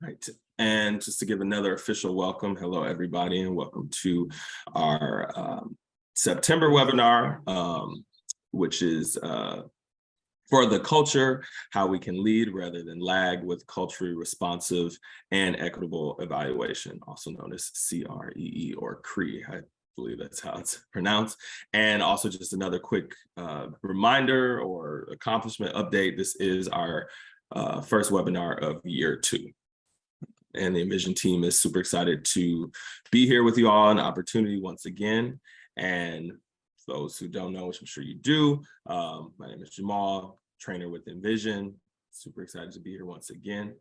Right. And just to give another official welcome, hello, everybody, and welcome to our September webinar, which is for the culture, how we can lead rather than lag with culturally responsive and equitable evaluation, also known as CREE or CREE. I believe that's how it's pronounced. And also just another quick reminder or accomplishment update. This is our first webinar of year 2. And the Envision team is super excited to be here with you all, an opportunity once again. And for those who don't know, which I'm sure you do, my name is Jamal, trainer with Envision. Super excited to be here once again.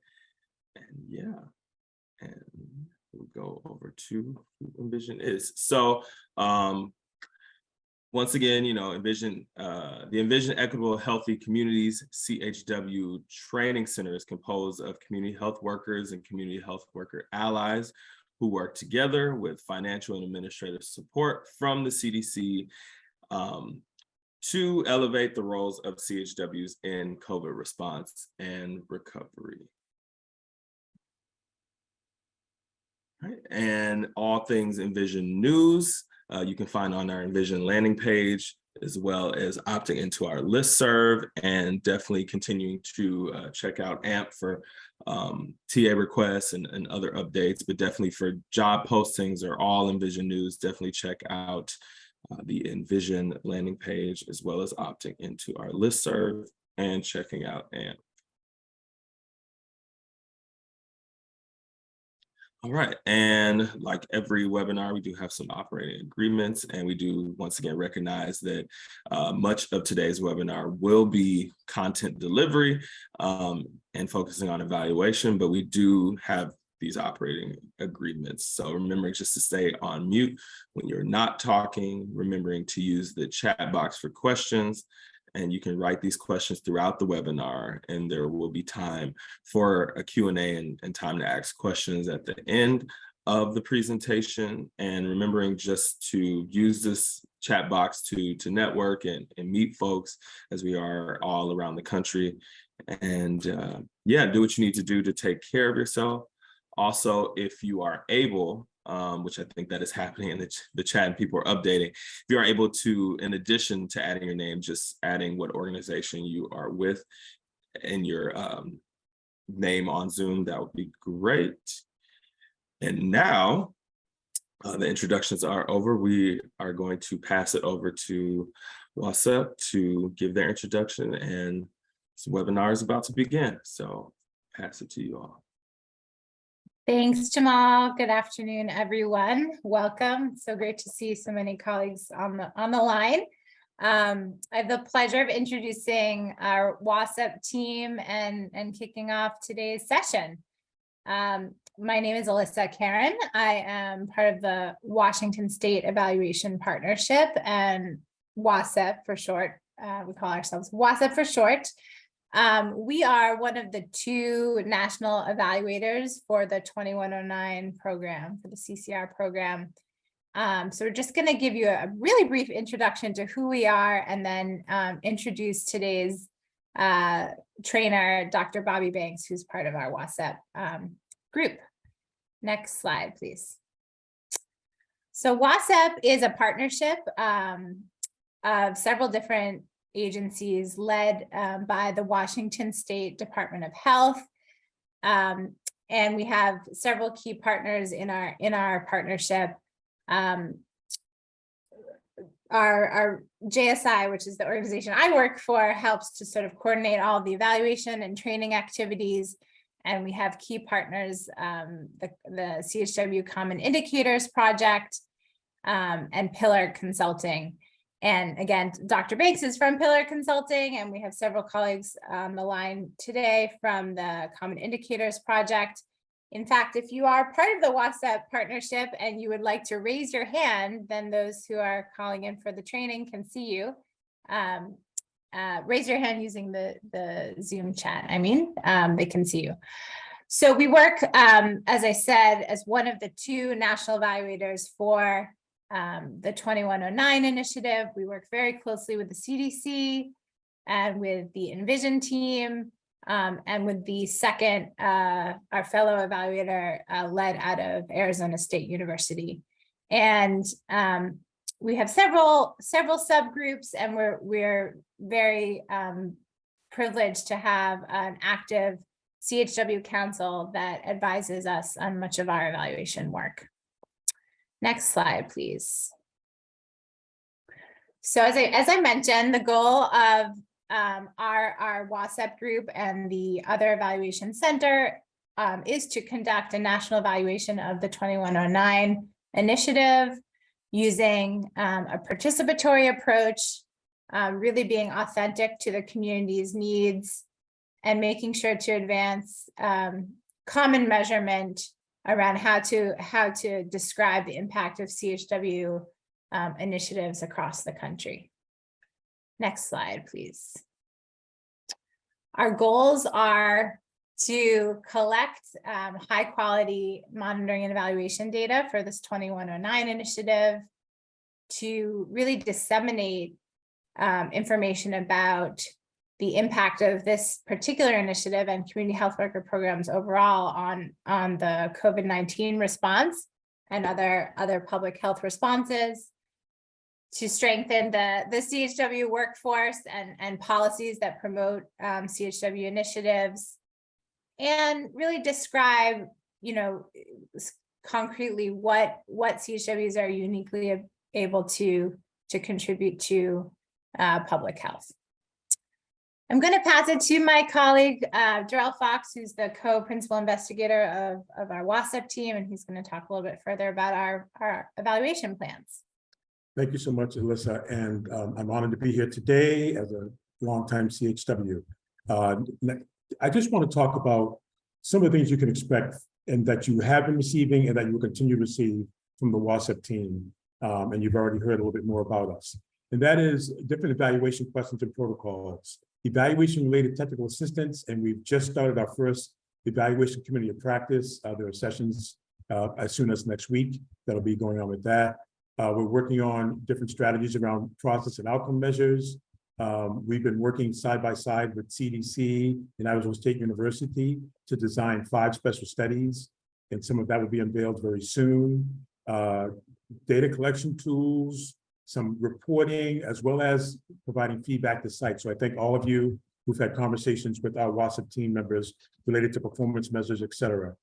And yeah, and we'll go over to who Envision is. So once again, you know, Envision, the Envision Equitable Healthy Communities CHW Training Center is composed of community health workers and community health worker allies who work together with financial and administrative support from the CDC to elevate the roles of CHWs in COVID response and recovery. Right. And all things Envision news, you can find on our Envision landing page, as well as opting into our listserv, and definitely continuing to check out AMP for TA requests and other updates, but definitely for job postings or all Envision news, definitely check out the Envision landing page, as well as opting into our listserv and checking out AMP. All right, and like every webinar, we do have some operating agreements, and we do once again recognize that much of today's webinar will be content delivery and focusing on evaluation, but we do have these operating agreements. So remembering just to stay on mute when you're not talking, remembering to use the chat box for questions, and you can write these questions throughout the webinar, and there will be time for a Q&A and time to ask questions at the end of the presentation. And remembering just to use this chat box to network and meet folks, as we are all around the country. And yeah, do what you need to do to take care of yourself. Also, if you are able, which I think that is happening in the chat and people are updating, if you are able to, in addition to adding your name, just adding what organization you are with in your name on Zoom, that would be great. And now the introductions are over. We are going to pass it over to WSEP to give their introduction, and this webinar is about to begin. So pass it to you all. Thanks, Jamal. Good afternoon, everyone. Welcome. So great to see so many colleagues on the line. I have the pleasure of introducing our WSEP team and kicking off today's session. My name is Alyssa Karen. I am part of the Washington State Evaluation Partnership, and WSEP for short. We call ourselves WSEP for short. We are one of the 2 national evaluators for the 2109 program, for the CCR program. So we're just going to give you a really brief introduction to who we are, and then introduce today's trainer, Dr. Bahby Banks, who's part of our WSEP group. Next slide, please. So WSEP is a partnership of several different agencies led by the Washington State Department of Health, and we have several key partners in our partnership. Our JSI, which is the organization I work for, helps to sort of coordinate all of the evaluation and training activities, and we have key partners, the CHW Common Indicators Project and Pillar Consulting. And again, Dr. Banks is from Pillar Consulting, and we have several colleagues on the line today from the Common Indicators Project. In fact, if you are part of the WSEP partnership and you would like to raise your hand, then those who are calling in for the training can see you. Raise your hand using the Zoom chat. They can see you. So we work, as I said, as one of the 2 national evaluators for the 2109 initiative. We work very closely with the CDC and with the Envision team and with the second, our fellow evaluator led out of Arizona State University. And we have several subgroups, and we're very privileged to have an active CHW council that advises us on much of our evaluation work. Next slide, please. So as I mentioned, the goal of our WSEP group and the other evaluation center is to conduct a national evaluation of the 2109 initiative using a participatory approach, really being authentic to the community's needs, and making sure to advance common measurement around how to describe the impact of CHW initiatives across the country. Next slide, please. Our goals are to collect high quality monitoring and evaluation data for this 2109 initiative, to really disseminate information about the impact of this particular initiative and community health worker programs overall on the COVID-19 response and other public health responses, to strengthen the CHW workforce and policies that promote CHW initiatives, and really describe, concretely what CHWs are uniquely able to contribute to public health. I'm going to pass it to my colleague, Darrell Fox, who's the co-principal investigator of our WSEP team, and he's going to talk a little bit further about our evaluation plans. Thank you so much, Alyssa, and I'm honored to be here today as a longtime CHW. I just want to talk about some of the things you can expect and that you have been receiving and that you will continue to receive from the WSEP team, and you've already heard a little bit more about us. And that is different evaluation questions and protocols, evaluation-related technical assistance, and we've just started our first evaluation committee of practice. There are sessions as soon as next week that'll be going on with that. We're working on different strategies around process and outcome measures. We've been working side by side with CDC and Arizona State University to design 5 special studies, and some of that will be unveiled very soon. Data collection tools, some reporting, as well as providing feedback to sites. So I thank all of you who've had conversations with our WSEP team members related to performance measures, et cetera.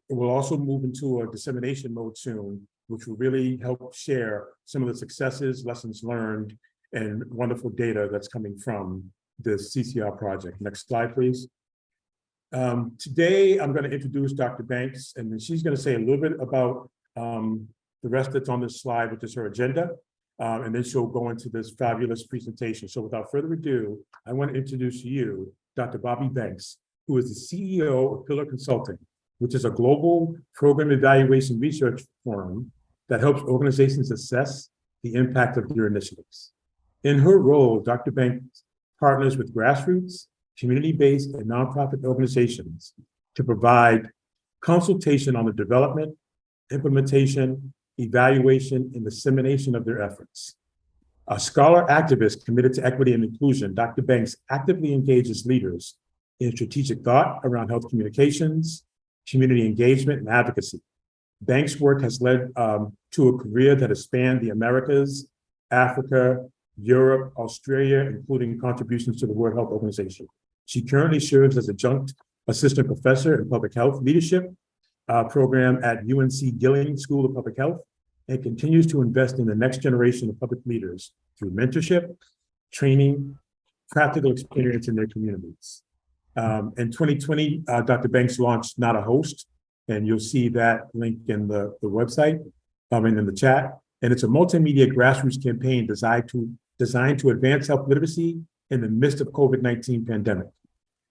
We'll also move into a dissemination mode soon, which will really help share some of the successes, lessons learned, and wonderful data that's coming from the CCR project. Next slide, please. Today, I'm going to introduce Dr. Banks, and then she's going to say a little bit about the rest that's on this slide, which is her agenda, and then she'll go into this fabulous presentation. So without further ado, I want to introduce to you Dr. Bahby Banks, who is the CEO of Pillar Consulting, which is a global program evaluation research firm that helps organizations assess the impact of their initiatives. In her role, Dr. Banks partners with grassroots, community-based, and nonprofit organizations to provide consultation on the development, implementation, evaluation, and dissemination of their efforts. A scholar activist committed to equity and inclusion, Dr. Banks actively engages leaders in strategic thought around health communications, community engagement, and advocacy. Banks' work has led to a career that has spanned the Americas, Africa, Europe, Australia, including contributions to the World Health Organization. She currently serves as adjunct assistant professor in public health leadership program at UNC Gilling School of Public Health, and continues to invest in the next generation of public leaders through mentorship, training, practical experience in their communities. In 2020, Dr. Banks launched Not a Host, and you'll see that link in the website, and in the chat. And it's a multimedia grassroots campaign designed to advance health literacy in the midst of COVID-19 pandemic.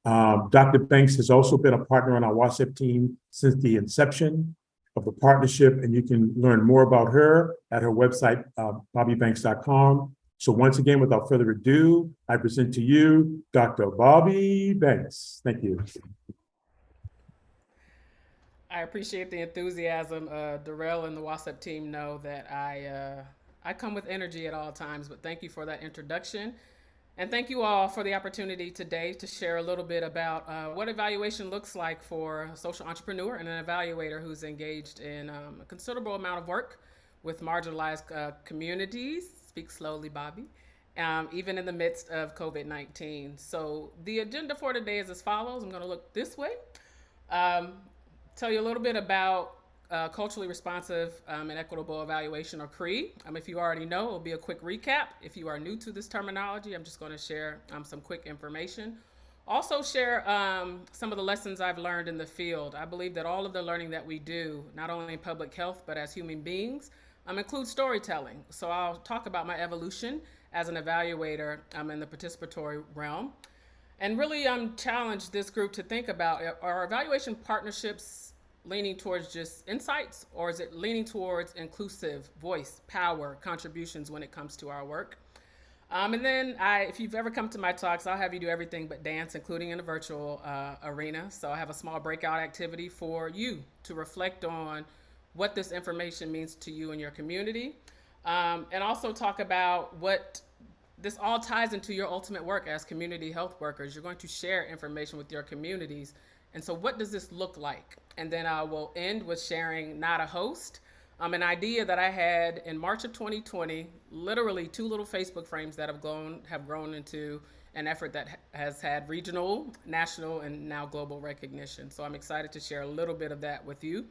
Dr. Banks has also been a partner on our WSEP team since the inception of the partnership, and you can learn more about her at her website, bahbybanks.com. So once again, without further ado, I present to you Dr. Bahby Banks. Thank you. I appreciate the enthusiasm. Darrell and the WSEP team know that I come with energy at all times, but thank you for that introduction. And thank you all for the opportunity today to share a little bit about what evaluation looks like for a social entrepreneur and an evaluator who's engaged in a considerable amount of work with marginalized communities. Speak slowly, Bobby. Even in the midst of COVID-19. So the agenda for today is as follows. I'm going to look this way. Tell you a little bit about culturally responsive and equitable evaluation, or CREE. If you already know, it'll be a quick recap. If you are new to this terminology, I'm just going to share some quick information. Also share some of the lessons I've learned in the field. I believe that all of the learning that we do, not only in public health, but as human beings, includes storytelling. So I'll talk about my evolution as an evaluator in the participatory realm, and really challenge this group to think about, are evaluation partnerships leaning towards just insights, or is it leaning towards inclusive voice, power, contributions when it comes to our work? And then if you've ever come to my talks, I'll have you do everything but dance, including in a virtual arena. So I have a small breakout activity for you to reflect on what this information means to you and your community. And also talk about what this all ties into your ultimate work as community health workers. You're going to share information with your communities. And so what does this look like? And then I will end with sharing Not a Host, an idea that I had in March of 2020, literally 2 little Facebook frames that have grown into an effort that has had regional, national, and now global recognition. So I'm excited to share a little bit of that with you.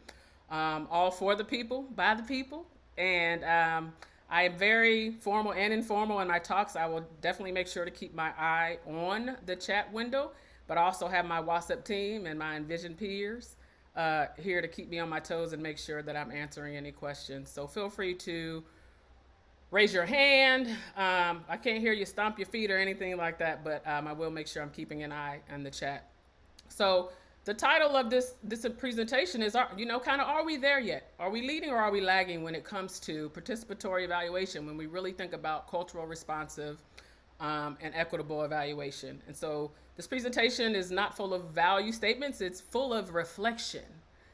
All for the people, by the people. And I am very formal and informal in my talks. I will definitely make sure to keep my eye on the chat window, but I also have my WSEP team and my Envision peers here to keep me on my toes and make sure that I'm answering any questions. So feel free to raise your hand. I can't hear you stomp your feet or anything like that, but I will make sure I'm keeping an eye on the chat. So the title of this presentation is, are we there yet? Are we leading or are we lagging when it comes to participatory evaluation, when we really think about cultural responsive and equitable evaluation? And so this presentation is not full of value statements, it's full of reflection.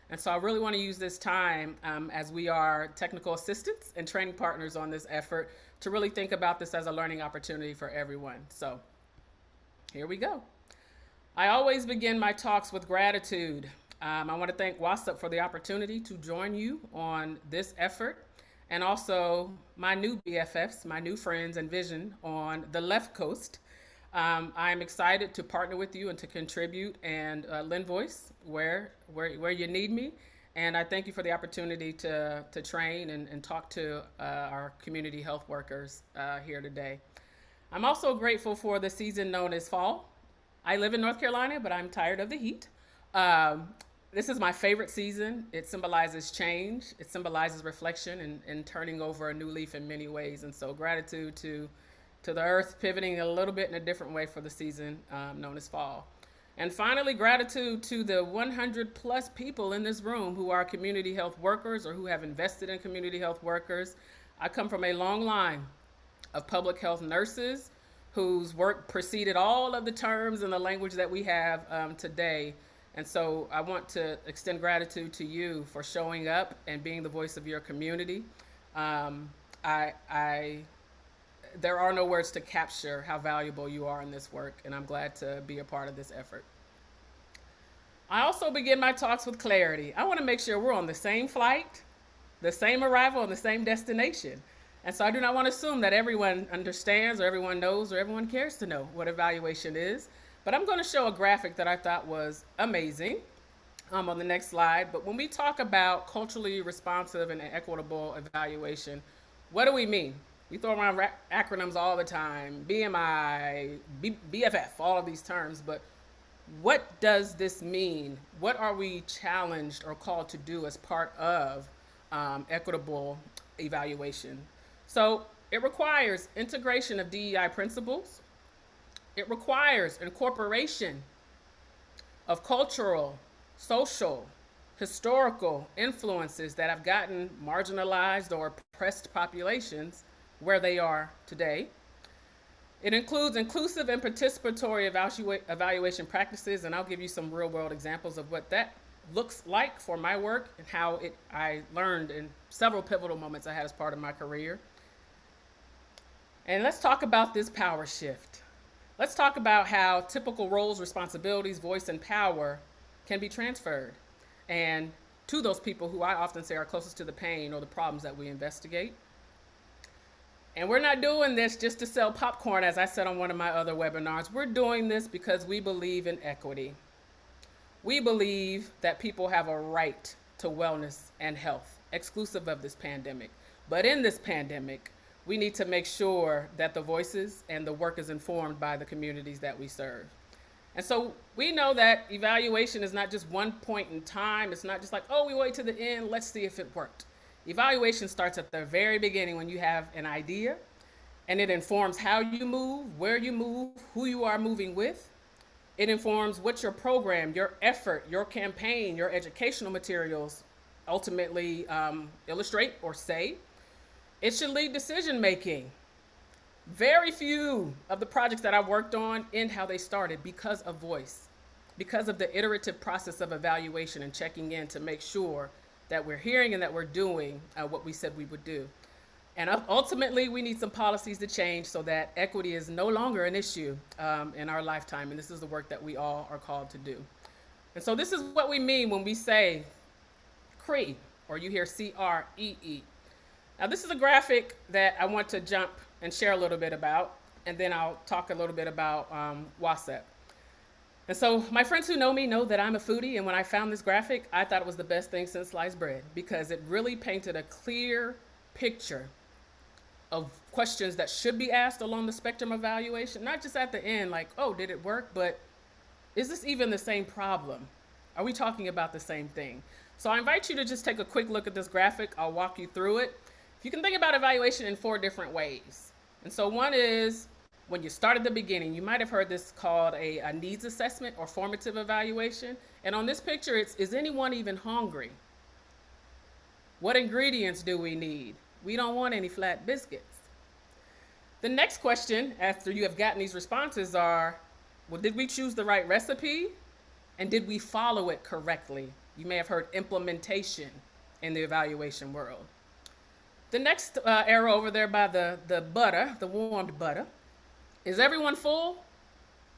And so I really want to use this time as we are technical assistants and training partners on this effort to really think about this as a learning opportunity for everyone. So here we go. I always begin my talks with gratitude. I want to thank WSEP for the opportunity to join you on this effort, and also my new BFFs, my new friends and vision on the left coast. I'm excited to partner with you and to contribute and lend voice where you need me. And I thank you for the opportunity to train and talk to our community health workers here today. I'm also grateful for the season known as fall. I live in North Carolina, but I'm tired of the heat. This is my favorite season. It symbolizes change. It symbolizes reflection and turning over a new leaf in many ways. And so gratitude to the earth pivoting a little bit in a different way for the season known as fall. And finally, gratitude to the 100+ people in this room who are community health workers or who have invested in community health workers. I come from a long line of public health nurses whose work preceded all of the terms and the language that we have today. And so I want to extend gratitude to you for showing up and being the voice of your community. There are no words to capture how valuable you are in this work, and I'm glad to be a part of this effort. I also begin my talks with clarity. I want to make sure we're on the same flight, the same arrival, and the same destination. And so I do not want to assume that everyone understands or everyone knows or everyone cares to know what evaluation is. But I'm going to show a graphic that I thought was amazing on the next slide. But when we talk about culturally responsive and equitable evaluation, what do we mean? We throw around acronyms all the time, BMI, BFF, all of these terms. But what does this mean? What are we challenged or called to do as part of equitable evaluation? So it requires integration of DEI principles. It requires incorporation of cultural, social, historical influences that have gotten marginalized or oppressed populations where they are today. It includes inclusive and participatory evaluation practices, and I'll give you some real-world examples of what that looks like for my work and how I learned in several pivotal moments I had as part of my career. And let's talk about this power shift. Let's talk about how typical roles, responsibilities, voice, and power can be transferred, and to those people who I often say are closest to the pain or the problems that we investigate. And we're not doing this just to sell popcorn, as I said on one of my other webinars. We're doing this because we believe in equity. We believe that people have a right to wellness and health, exclusive of this pandemic. But in this pandemic, we need to make sure that the voices and the work is informed by the communities that we serve. And so we know that evaluation is not just one point in time. It's not just like, oh, we wait to the end, let's see if it worked. Evaluation starts at the very beginning when you have an idea, and it informs how you move, where you move, who you are moving with. It informs what your program, your effort, your campaign, your educational materials ultimately illustrate or say. It should lead decision making. Very few of the projects that I've worked on end how they started because of voice, because of the iterative process of evaluation and checking in to make sure that we're hearing and that we're doing what we said we would do. And ultimately, we need some policies to change so that equity is no longer an issue in our lifetime. And this is the work that we all are called to do. And so this is what we mean when we say CREE, or you hear CREE. Now, this is a graphic that I want to jump and share a little bit about, and then I'll talk a little bit about WSEP. And so my friends who know me know that I'm a foodie, and when I found this graphic, I thought it was the best thing since sliced bread because it really painted a clear picture of questions that should be asked along the spectrum of evaluation, not just at the end like, oh, did it work? But is this even the same problem? Are we talking about the same thing? So I invite you to just take a quick look at this graphic. I'll walk you through it. You can think about evaluation in 4 different ways. And so one is when you start at the beginning, you might have heard this called a needs assessment or formative evaluation. And on this picture, it's, is anyone even hungry? What ingredients do we need? We don't want any flat biscuits. The next question, after you have gotten these responses, are, well, did we choose the right recipe? And did we follow it correctly? You may have heard implementation in the evaluation world. The next arrow over there by the butter, the warmed butter, is everyone full?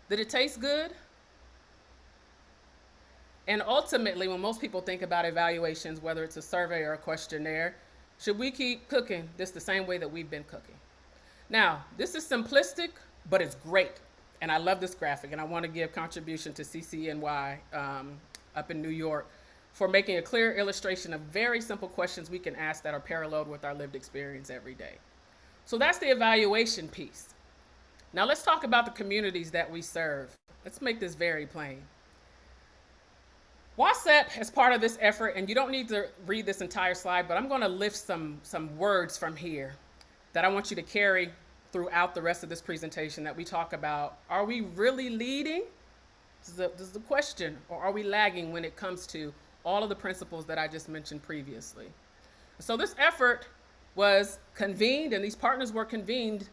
Did it taste good? And ultimately, when most people think about evaluations, whether it's a survey or a questionnaire, should we keep cooking this the same way that we've been cooking? Now, this is simplistic, but it's great. And I love this graphic, and I want to give contribution to CCNY up in New York for making a clear illustration of very simple questions we can ask that are paralleled with our lived experience every day. So that's the evaluation piece. Now let's talk about the communities that we serve. Let's make this very plain. WSEP is part of this effort, and you don't need to read this entire slide, but I'm going to lift some words from here that I want you to carry throughout the rest of this presentation that we talk about. Are we really leading? This is the question. Or are we lagging when it comes to all of the principles that I just mentioned previously? So this effort was convened, and these partners were convened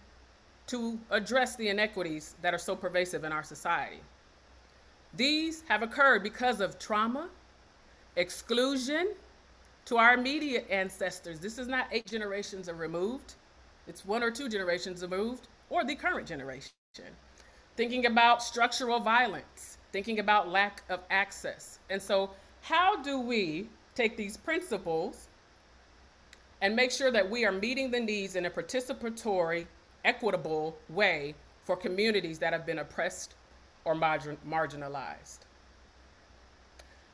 to address the inequities that are so pervasive in our society. These have occurred because of trauma, exclusion to our immediate ancestors. This is not 8 generations removed. It's 1 or 2 generations removed, or the current generation. Thinking about structural violence, thinking about lack of access. And so how do we take these principles and make sure that we are meeting the needs in a participatory, equitable way for communities that have been oppressed or marginalized?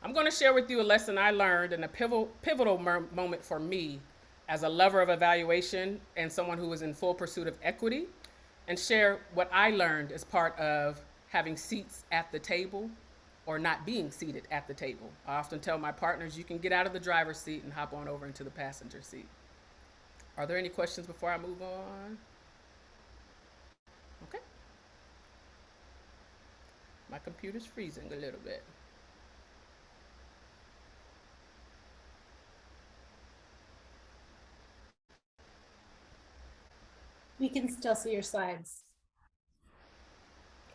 I'm going to share with you a lesson I learned in a pivotal moment for me as a lover of evaluation and someone who was in full pursuit of equity, and share what I learned as part of having seats at the table or not being seated at the table. I often tell my partners, you can get out of the driver's seat and hop on over into the passenger seat. Are there any questions before I move on? Okay. My computer's freezing a little bit. We can still see your slides.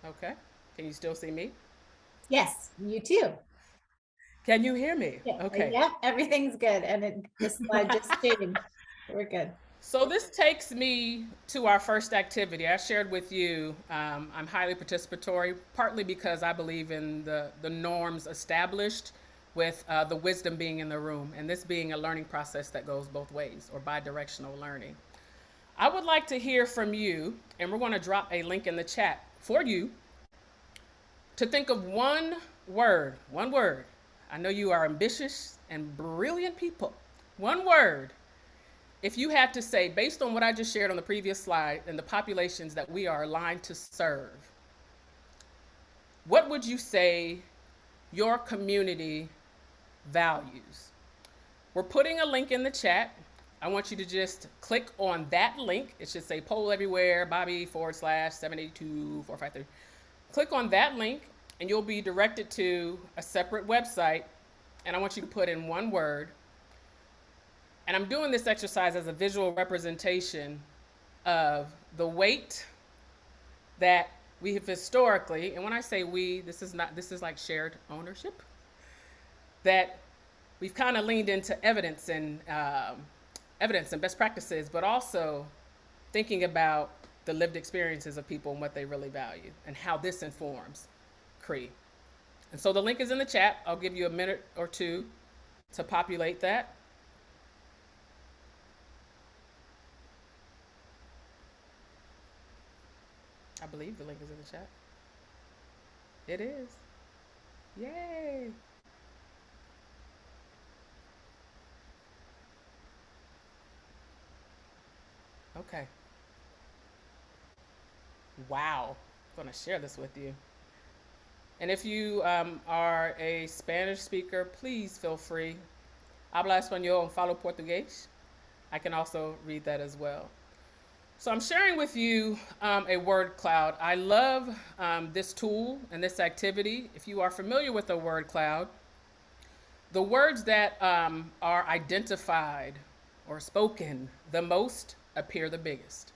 Okay. Can you still see me? Yes, you too. Can you hear me? Yeah. Okay. Yep, everything's good. And the slide just changed. We're good. So this takes me to our first activity. I shared with you, I'm highly participatory, partly because I believe in the norms established with the wisdom being in the room, and this being a learning process that goes both ways, or bi-directional learning. I would like to hear from you, and we're going to drop a link in the chat for you to think of one word. I know you are ambitious and brilliant people. One word. If you had to say, based on what I just shared on the previous slide and the populations that we are aligned to serve, what would you say your community values? We're putting a link in the chat. I want you to just click on that link. It should say poll everywhere, Bahby/782-453. Click on that link and you'll be directed to a separate website. And I want you to put in one word. And I'm doing this exercise as a visual representation of the weight that we have historically, and when I say we, this is like shared ownership, that we've kind of leaned into evidence and best practices, but also thinking about the lived experiences of people and what they really value and how this informs CREE. And so the link is in the chat. I'll give you a minute or two to populate that. I believe the link is in the chat. It is. Yay. Okay. Wow. I'm going to share this with you. And if you are a Spanish speaker, please feel free. Habla español and falo portugués. I can also read that as well. So I'm sharing with you a word cloud. I love this tool and this activity. If you are familiar with the word cloud, the words that are identified or spoken the most appear the biggest.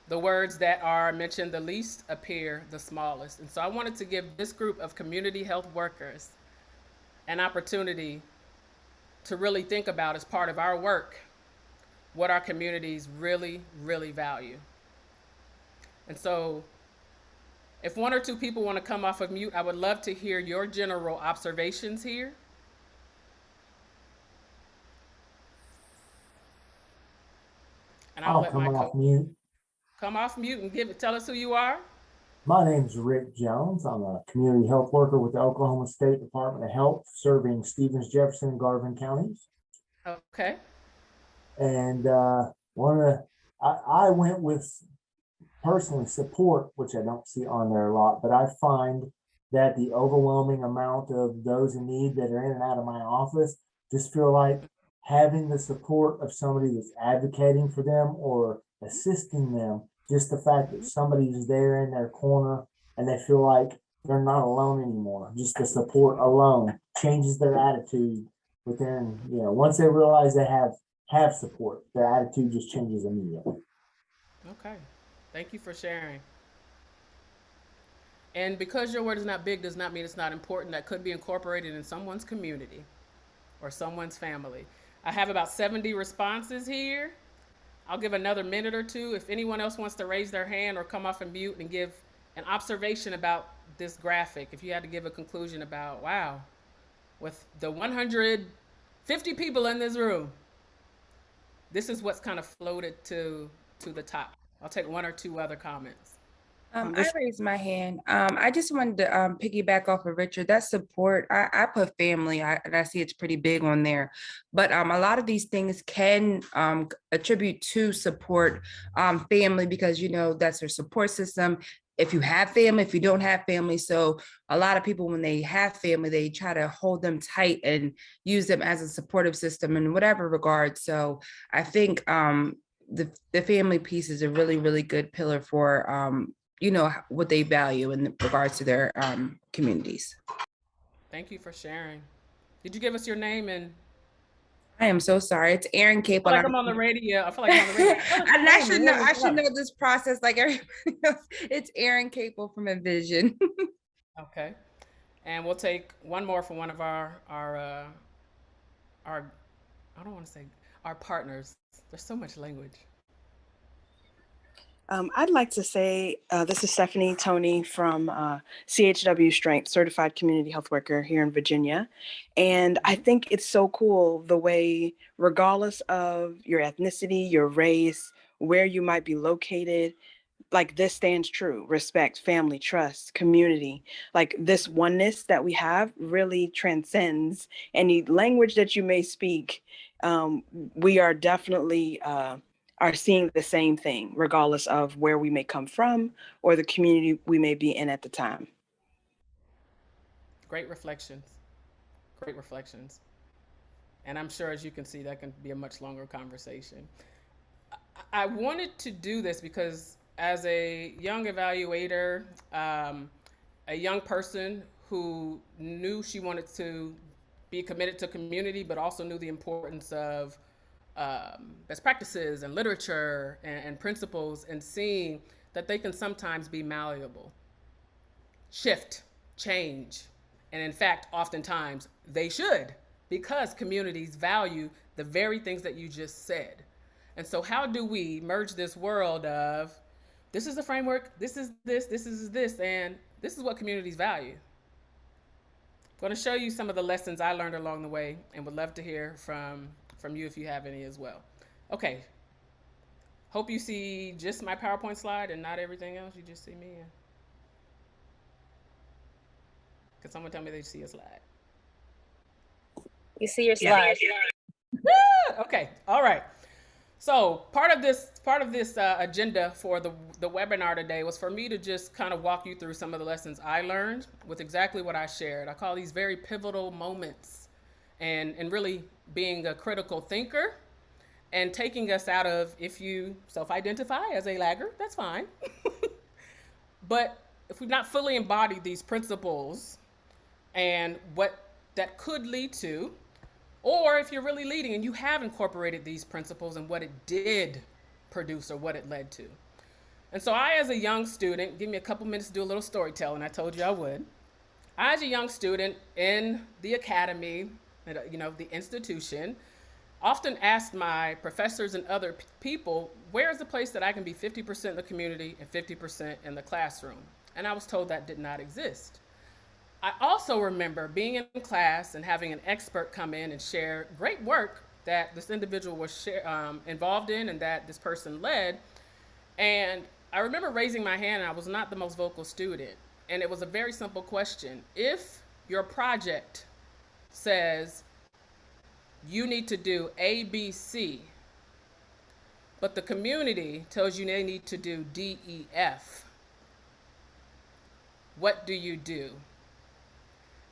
The words that are mentioned the least appear the smallest. And so I wanted to give this group of community health workers an opportunity to really think about, as part of our work, what our communities really, really value. And so if one or two people want to come off of mute, I would love to hear your general observations here. And I'll let come off mute. Come off mute and tell us who you are. My name is Rick Jones. I'm a community health worker with the Oklahoma State Department of Health, serving Stevens, Jefferson, and Garvin counties. Okay. And I went with personally support, which I don't see on there a lot, but I find that the overwhelming amount of those in need that are in and out of my office just feel like having the support of somebody that's advocating for them or assisting them. Just the fact that somebody's there in their corner and they feel like they're not alone anymore. Just the support alone changes their attitude within, once they realize they have support, their attitude just changes immediately. Okay. Thank you for sharing. And because your word is not big does not mean it's not important. That could be incorporated in someone's community or someone's family. I have about 70 responses here. I'll give another minute or two if anyone else wants to raise their hand or come off and mute and give an observation about this graphic. If you had to give a conclusion about, wow, with the 150 people in this room, this is what's kind of floated to the top. I'll take one or two other comments. I raised my hand. I just wanted to piggyback off of Richard. That support, I put family, and I see it's pretty big on there. But a lot of these things can attribute to support family, because, that's their support system. If you have family, if you don't have family. So a lot of people, when they have family, they try to hold them tight and use them as a supportive system in whatever regard. So I think the family piece is a really, really good pillar for what they value in regards to their communities. Thank you for sharing. Did you give us your name? And I am so sorry. It's Erin Capel. I feel like I'm on the radio. And I should know this process like everybody else. It's Erin Capel from Envision. Okay. And we'll take one more from one of our I don't want to say our partners. There's so much language. I'd like to say this is Stephanie Tony from CHW Strength, Certified Community Health Worker here in Virginia. And I think it's so cool the way, regardless of your ethnicity, your race, where you might be located, like this stands true: respect, family, trust, community. Like this oneness that we have really transcends any language that you may speak. We are definitely are seeing the same thing, regardless of where we may come from or the community we may be in at the time. Great reflections. Great reflections. And I'm sure, as you can see, that can be a much longer conversation. I wanted to do this because as a young evaluator, a young person who knew she wanted to be committed to community, but also knew the importance of best practices and literature and principles, and seeing that they can sometimes be malleable, shift, change. And in fact, oftentimes they should, because communities value the very things that you just said. And so how do we merge this world of this is the framework, this is this, and this is what communities value? I'm going to show you some of the lessons I learned along the way, and would love to hear from you if you have any as well. Okay. Hope you see just my PowerPoint slide and not everything else. You just see me. Can someone tell me they see a slide? You see your slide. Okay. All right. So part of this agenda for the webinar today was for me to just kind of walk you through some of the lessons I learned with exactly what I shared. I call these very pivotal moments, and really being a critical thinker and taking us out of, if you self-identify as a laggard, that's fine. But if we've not fully embodied these principles and what that could lead to, or if you're really leading and you have incorporated these principles and what it did produce or what it led to. And so I, as a young student, give me a couple minutes to do a little storytelling. I told you I would. I, as a young student in the academy, the institution, often asked my professors and other people, where is the place that I can be 50% in the community and 50% in the classroom? And I was told that did not exist. I also remember being in class and having an expert come in and share great work that this individual was involved in and that this person led. And I remember raising my hand, and I was not the most vocal student. And it was a very simple question. If your project says you need to do A, B, C, but the community tells you they need to do D, E, F, what do you do?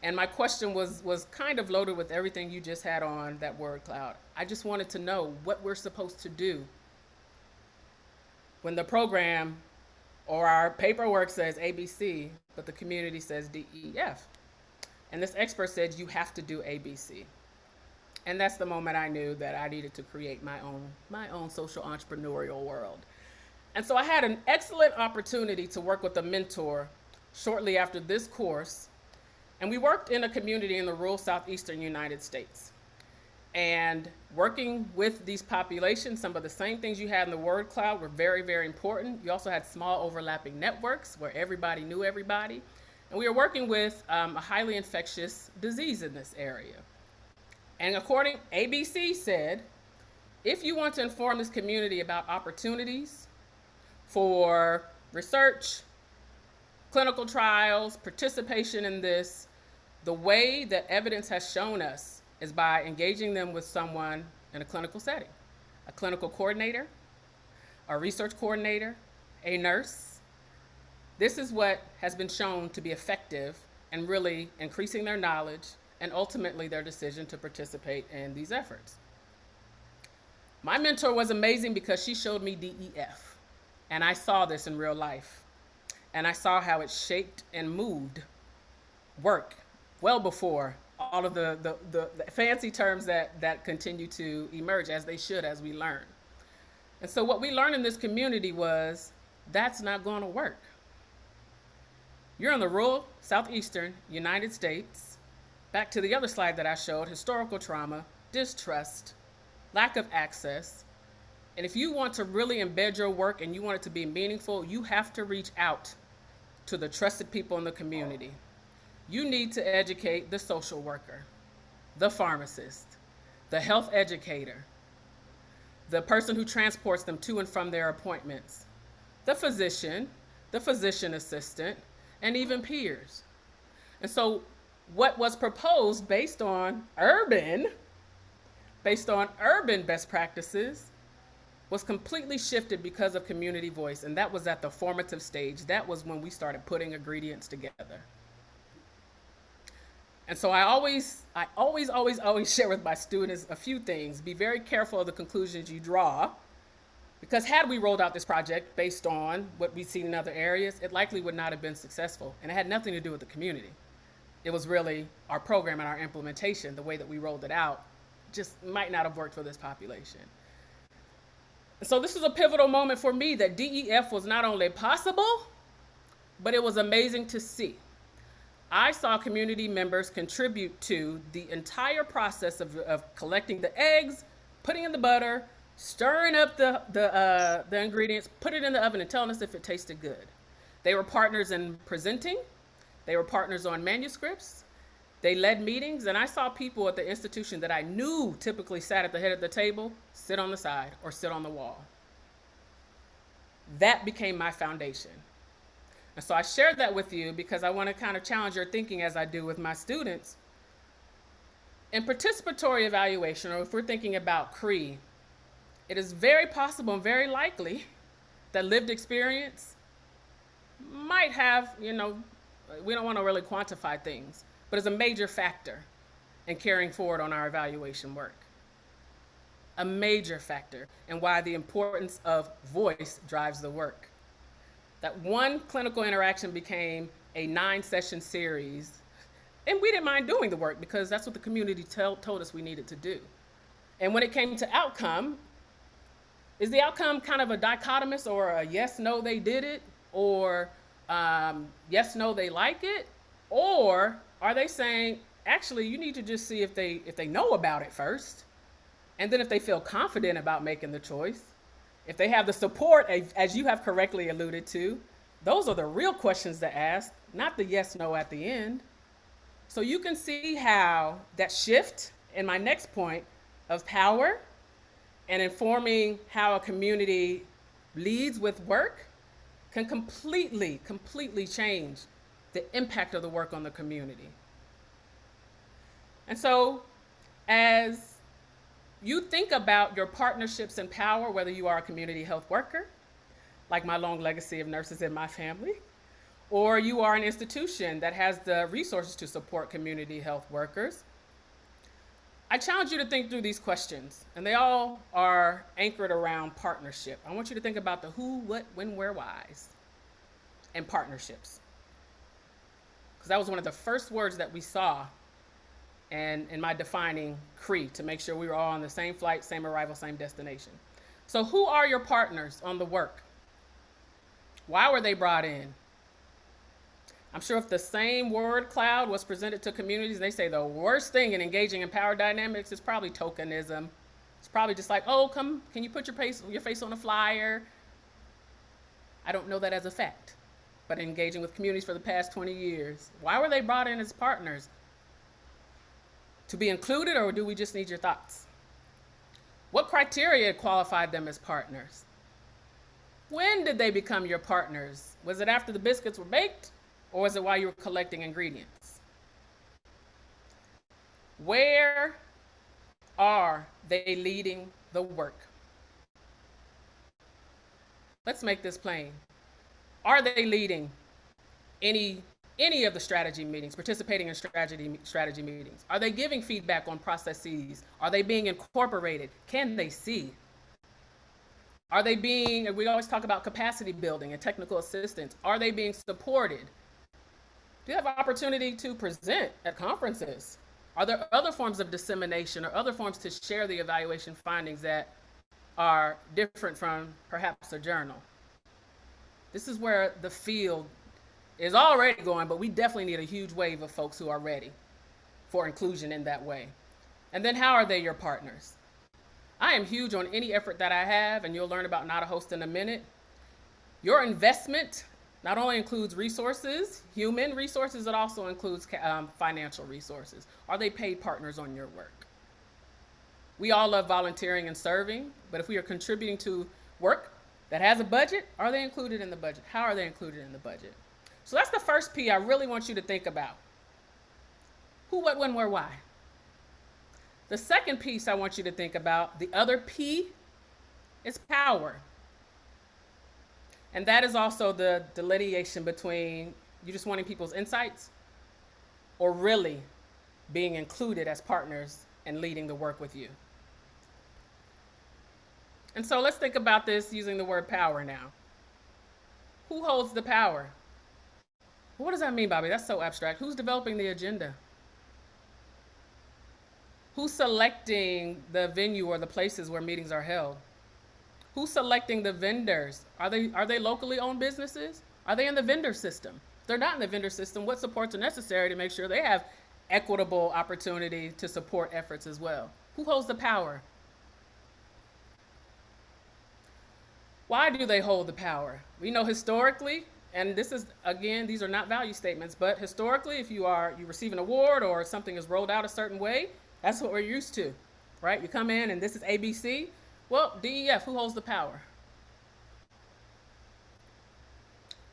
And my question was kind of loaded with everything you just had on that word cloud. I just wanted to know what we're supposed to do when the program or our paperwork says ABC, but the community says D, E, F. And this expert said, you have to do ABC. And that's the moment I knew that I needed to create my own social entrepreneurial world. And so I had an excellent opportunity to work with a mentor shortly after this course. And we worked in a community in the rural southeastern United States. And working with these populations, some of the same things you had in the word cloud were very, very important. You also had small overlapping networks where everybody knew everybody. And we were working with a highly infectious disease in this area. And according, ABC said, if you want to inform this community about opportunities for research, clinical trials, participation in this, the way that evidence has shown us is by engaging them with someone in a clinical setting, a clinical coordinator, a research coordinator, a nurse. This is what has been shown to be effective in really increasing their knowledge and ultimately their decision to participate in these efforts. My mentor was amazing because she showed me DEF, and I saw this in real life. And I saw how it shaped and moved work well before all of the fancy terms that continue to emerge, as they should, as we learn. And so what we learned in this community was that's not going to work. You're in the rural southeastern United States. Back to the other slide that I showed, historical trauma, distrust, lack of access. And if you want to really embed your work and you want it to be meaningful, you have to reach out to the trusted people in the community. You need to educate the social worker, the pharmacist, the health educator, the person who transports them to and from their appointments, the physician assistant, and even peers. And so what was proposed based on urban best practices was completely shifted because of community voice. And that was at the formative stage. That was when we started putting ingredients together. And so I always share with my students a few things. Be very careful of the conclusions you draw, because had we rolled out this project based on what we've seen in other areas, it likely would not have been successful. And it had nothing to do with the community. It was really our program and our implementation, the way that we rolled it out, just might not have worked for this population. So this was a pivotal moment for me that DEF was not only possible, but it was amazing to see. I saw community members contribute to the entire process of collecting the eggs, putting in the butter, stirring up the ingredients, put it in the oven and telling us if it tasted good. They were partners in presenting. They were partners on manuscripts. They led meetings, and I saw people at the institution that I knew typically sat at the head of the table, sit on the side or sit on the wall. That became my foundation. And so I shared that with you because I want to kind of challenge your thinking, as I do with my students. In participatory evaluation, or if we're thinking about CREE, it is very possible and very likely that lived experience might have, we don't want to really quantify things, but it's a major factor in carrying forward on our evaluation work. A major factor in why the importance of voice drives the work. That one clinical interaction became a 9-session series, and we didn't mind doing the work because that's what the community told us we needed to do. And when it came to outcome, is the outcome kind of a dichotomous, or a yes, no, they did it, or yes, no, they like it? Or are they saying, actually, you need to just see if they know about it first, and then if they feel confident about making the choice, if they have the support, as you have correctly alluded to, those are the real questions to ask, not the yes, no at the end. So you can see how that shift in my next point of power and informing how a community leads with work can completely change the impact of the work on the community. And so as you think about your partnerships in power, whether you are a community health worker, like my long legacy of nurses in my family, or you are an institution that has the resources to support community health workers, I challenge you to think through these questions, and they all are anchored around partnership. I want you to think about the who, what, when, where, whys, and partnerships. Because that was one of the first words that we saw and in my defining CREE, to make sure we were all on the same flight, same arrival, same destination. So who are your partners on the work? Why were they brought in? I'm sure if the same word cloud was presented to communities, they say the worst thing in engaging in power dynamics is probably tokenism. It's probably just like, oh, come, can you put your face on a flyer? I don't know that as a fact, but engaging with communities for the past 20 years, why were they brought in as partners? To be included, or do we just need your thoughts? What criteria qualified them as partners? When did they become your partners? Was it after the biscuits were baked, or was it while you were collecting ingredients? Where are they leading the work? Let's make this plain. Are they leading any of the strategy meetings, participating in strategy meetings? Are they giving feedback on processes? Are they being incorporated? Can they see? Are they being, we always talk about capacity building and technical assistance. Are they being supported? Do you have opportunity to present at conferences? Are there other forms of dissemination or other forms to share the evaluation findings that are different from perhaps a journal? This is where the field is already going, but we definitely need a huge wave of folks who are ready for inclusion in that way. And then how are they your partners? I am huge on any effort that I have, and you'll learn about Not a Host in a minute. Your investment not only includes resources, human resources, it also includes financial resources. Are they paid partners on your work? We all love volunteering and serving, but if we are contributing to work that has a budget, are they included in the budget? How are they included in the budget? So that's the first P I really want you to think about. Who, what, when, where, why? The second piece I want you to think about, the other P, is power. And that is also the delineation between you just wanting people's insights or really being included as partners and leading the work with you. And so let's think about this using the word power now. Who holds the power? What does that mean, Bobby? That's so abstract. Who's developing the agenda? Who's selecting the venue or the places where meetings are held? Who's selecting the vendors? Are they locally owned businesses? Are they in the vendor system? If they're not in the vendor system, what supports are necessary to make sure they have equitable opportunity to support efforts as well? Who holds the power? Why do they hold the power? We know historically, and this is, again, these are not value statements, but historically, if you receive an award or something is rolled out a certain way, that's what we're used to, right? You come in and this is ABC. Well, DEF, who holds the power?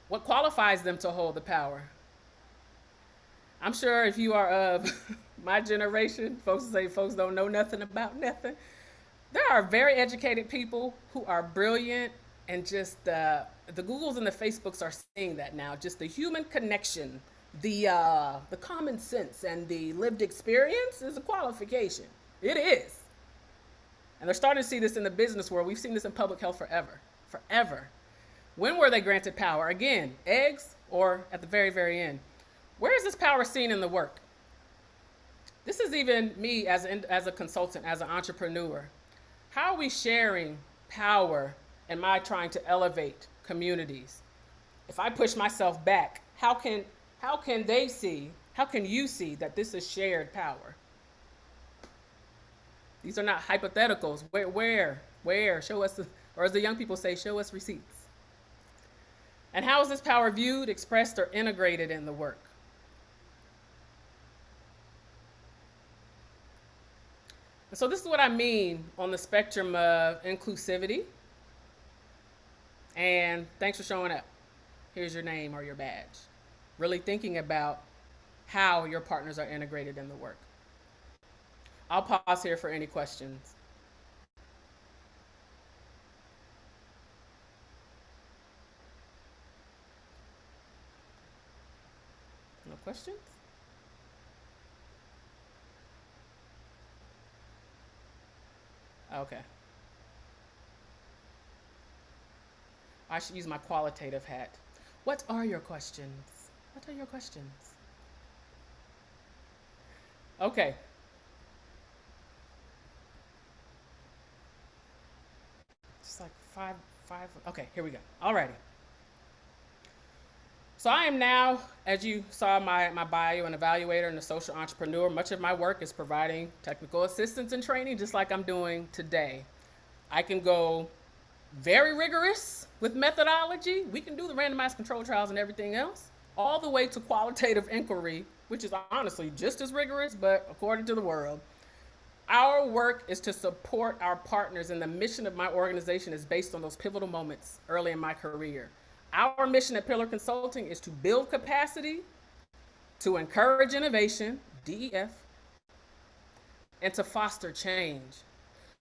What qualifies them to hold the power? I'm sure if you are of my generation, folks say folks don't know nothing about nothing. There are very educated people who are brilliant, and just the Googles and the Facebooks are seeing that now. Just the human connection, the common sense, and the lived experience is a qualification. It is. And they're starting to see this in the business world. We've seen this in public health forever, forever. When were they granted power? Again, eggs or at the very, very end? Where is this power seen in the work? This is even me as a consultant, as an entrepreneur. How are we sharing power and my trying to elevate communities? If I push myself back, how can they see, how can you see that this is shared power? These are not hypotheticals. Where? Show us, or as the young people say, show us receipts. And how is this power viewed, expressed, or integrated in the work? And so this is what I mean on the spectrum of inclusivity. And thanks for showing up. Here's your name or your badge. Really thinking about how your partners are integrated in the work. I'll pause here for any questions. No questions? Okay. I should use my qualitative hat. What are your questions? What are your questions? Okay. Just like five. Okay, here we go. Alrighty. So I am now, as you saw my bio, an evaluator and a social entrepreneur. Much of my work is providing technical assistance and training, just like I'm doing today. I can go very rigorous with methodology. We can do the randomized control trials and everything else, all the way to qualitative inquiry, which is honestly just as rigorous, but according to the world. Our work is to support our partners, and the mission of my organization is based on those pivotal moments early in my career. Our mission at Pillar Consulting is to build capacity, to encourage innovation, DEF, and to foster change.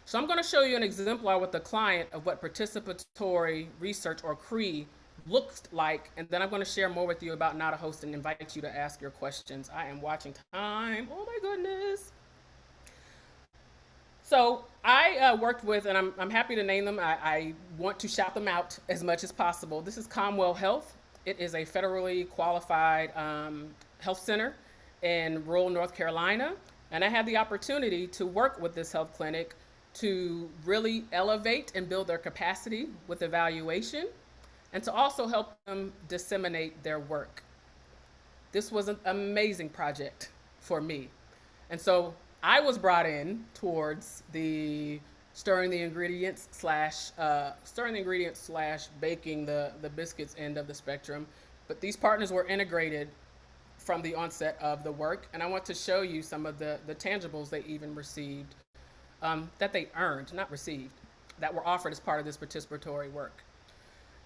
So I'm going to show you an exemplar with a client of what participatory research, or CREE, looks like, and then I'm going to share more with you about Not a Host and invite you to ask your questions. I am watching time. Oh my goodness. So I worked with, and I'm happy to name them. I want to shout them out as much as possible. This is Comwell Health. It is a federally qualified health center in rural North Carolina. And I had the opportunity to work with this health clinic to really elevate and build their capacity with evaluation, and to also help them disseminate their work. This was an amazing project for me. And so I was brought in towards the stirring the ingredients slash baking the biscuits end of the spectrum. But these partners were integrated from the onset of the work. And I want to show you some of the tangibles they even received, that they earned, not received, that were offered as part of this participatory work.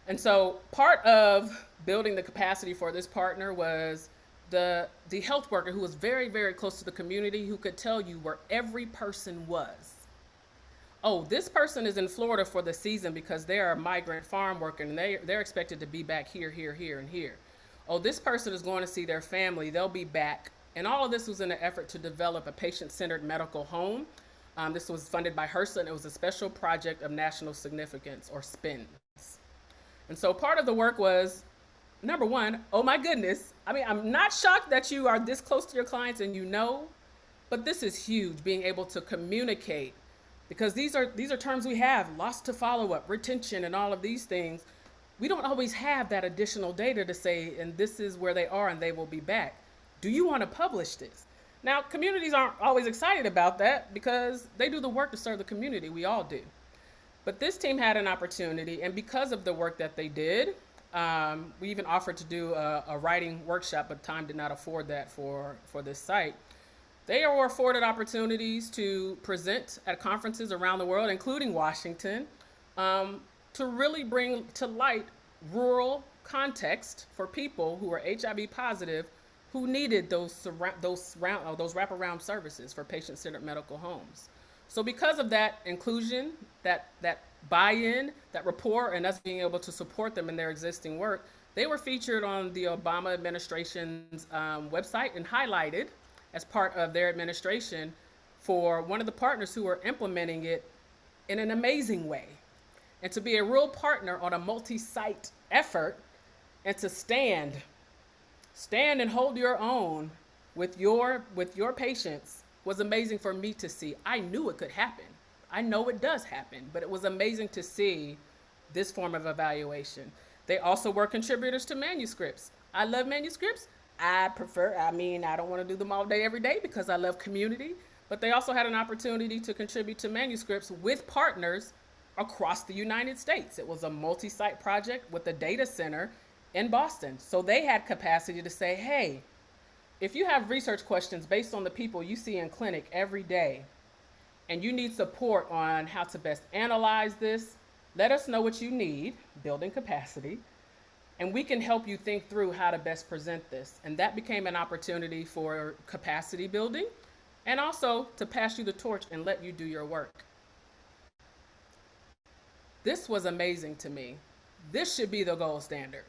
And so part of building the capacity for this partner was the health worker who was very, very close to the community, who could tell you where every person was. Oh, this person is in Florida for the season because they're a migrant farm worker and they're expected to be back here, here, here, and here. Oh, this person is going to see their family, they'll be back. And all of this was in an effort to develop a patient-centered medical home. This was funded by HRSA, and it was a special project of national significance, or SPINS. And so part of the work was, number one, oh my goodness, I mean, I'm not shocked that you are this close to your clients and you know, but this is huge, being able to communicate, because these are terms we have, loss to follow-up, retention, and all of these things. We don't always have that additional data to say, and this is where they are and they will be back. Do you want to publish this? Now, communities aren't always excited about that because they do the work to serve the community, we all do. But this team had an opportunity, and because of the work that they did, we even offered to do a writing workshop, but time did not afford that for this site. They were afforded opportunities to present at conferences around the world, including Washington, to really bring to light rural context for people who are HIV positive who needed those wraparound services for patient-centered medical homes. So because of that inclusion, that buy-in, that rapport, and us being able to support them in their existing work, they were featured on the Obama administration's website and highlighted as part of their administration for one of the partners who are implementing it in an amazing way. And to be a real partner on a multi-site effort, and to stand and hold your own with your patients was amazing for me to see. I knew it could happen. I know it does happen, but it was amazing to see this form of evaluation. They also were contributors to manuscripts. I love manuscripts. I don't want to do them all day, every day, because I love community, but they also had an opportunity to contribute to manuscripts with partners across the United States. It was a multi-site project with a data center in Boston. So they had capacity to say, hey, if you have research questions based on the people you see in clinic every day, and you need support on how to best analyze this, let us know what you need, building capacity, and we can help you think through how to best present this. And that became an opportunity for capacity building, and also to pass you the torch and let you do your work. This was amazing to me. This should be the gold standard,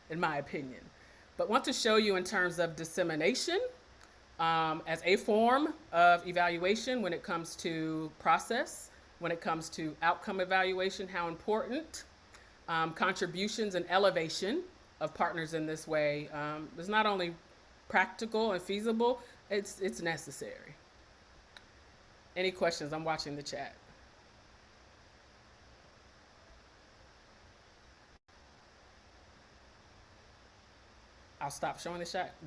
in my opinion. But want to show you in terms of dissemination as a form of evaluation when it comes to process, when it comes to outcome evaluation, how important contributions and elevation of partners in this way is not only practical and feasible, it's necessary. Any questions? I'm watching the chat. I'll stop showing the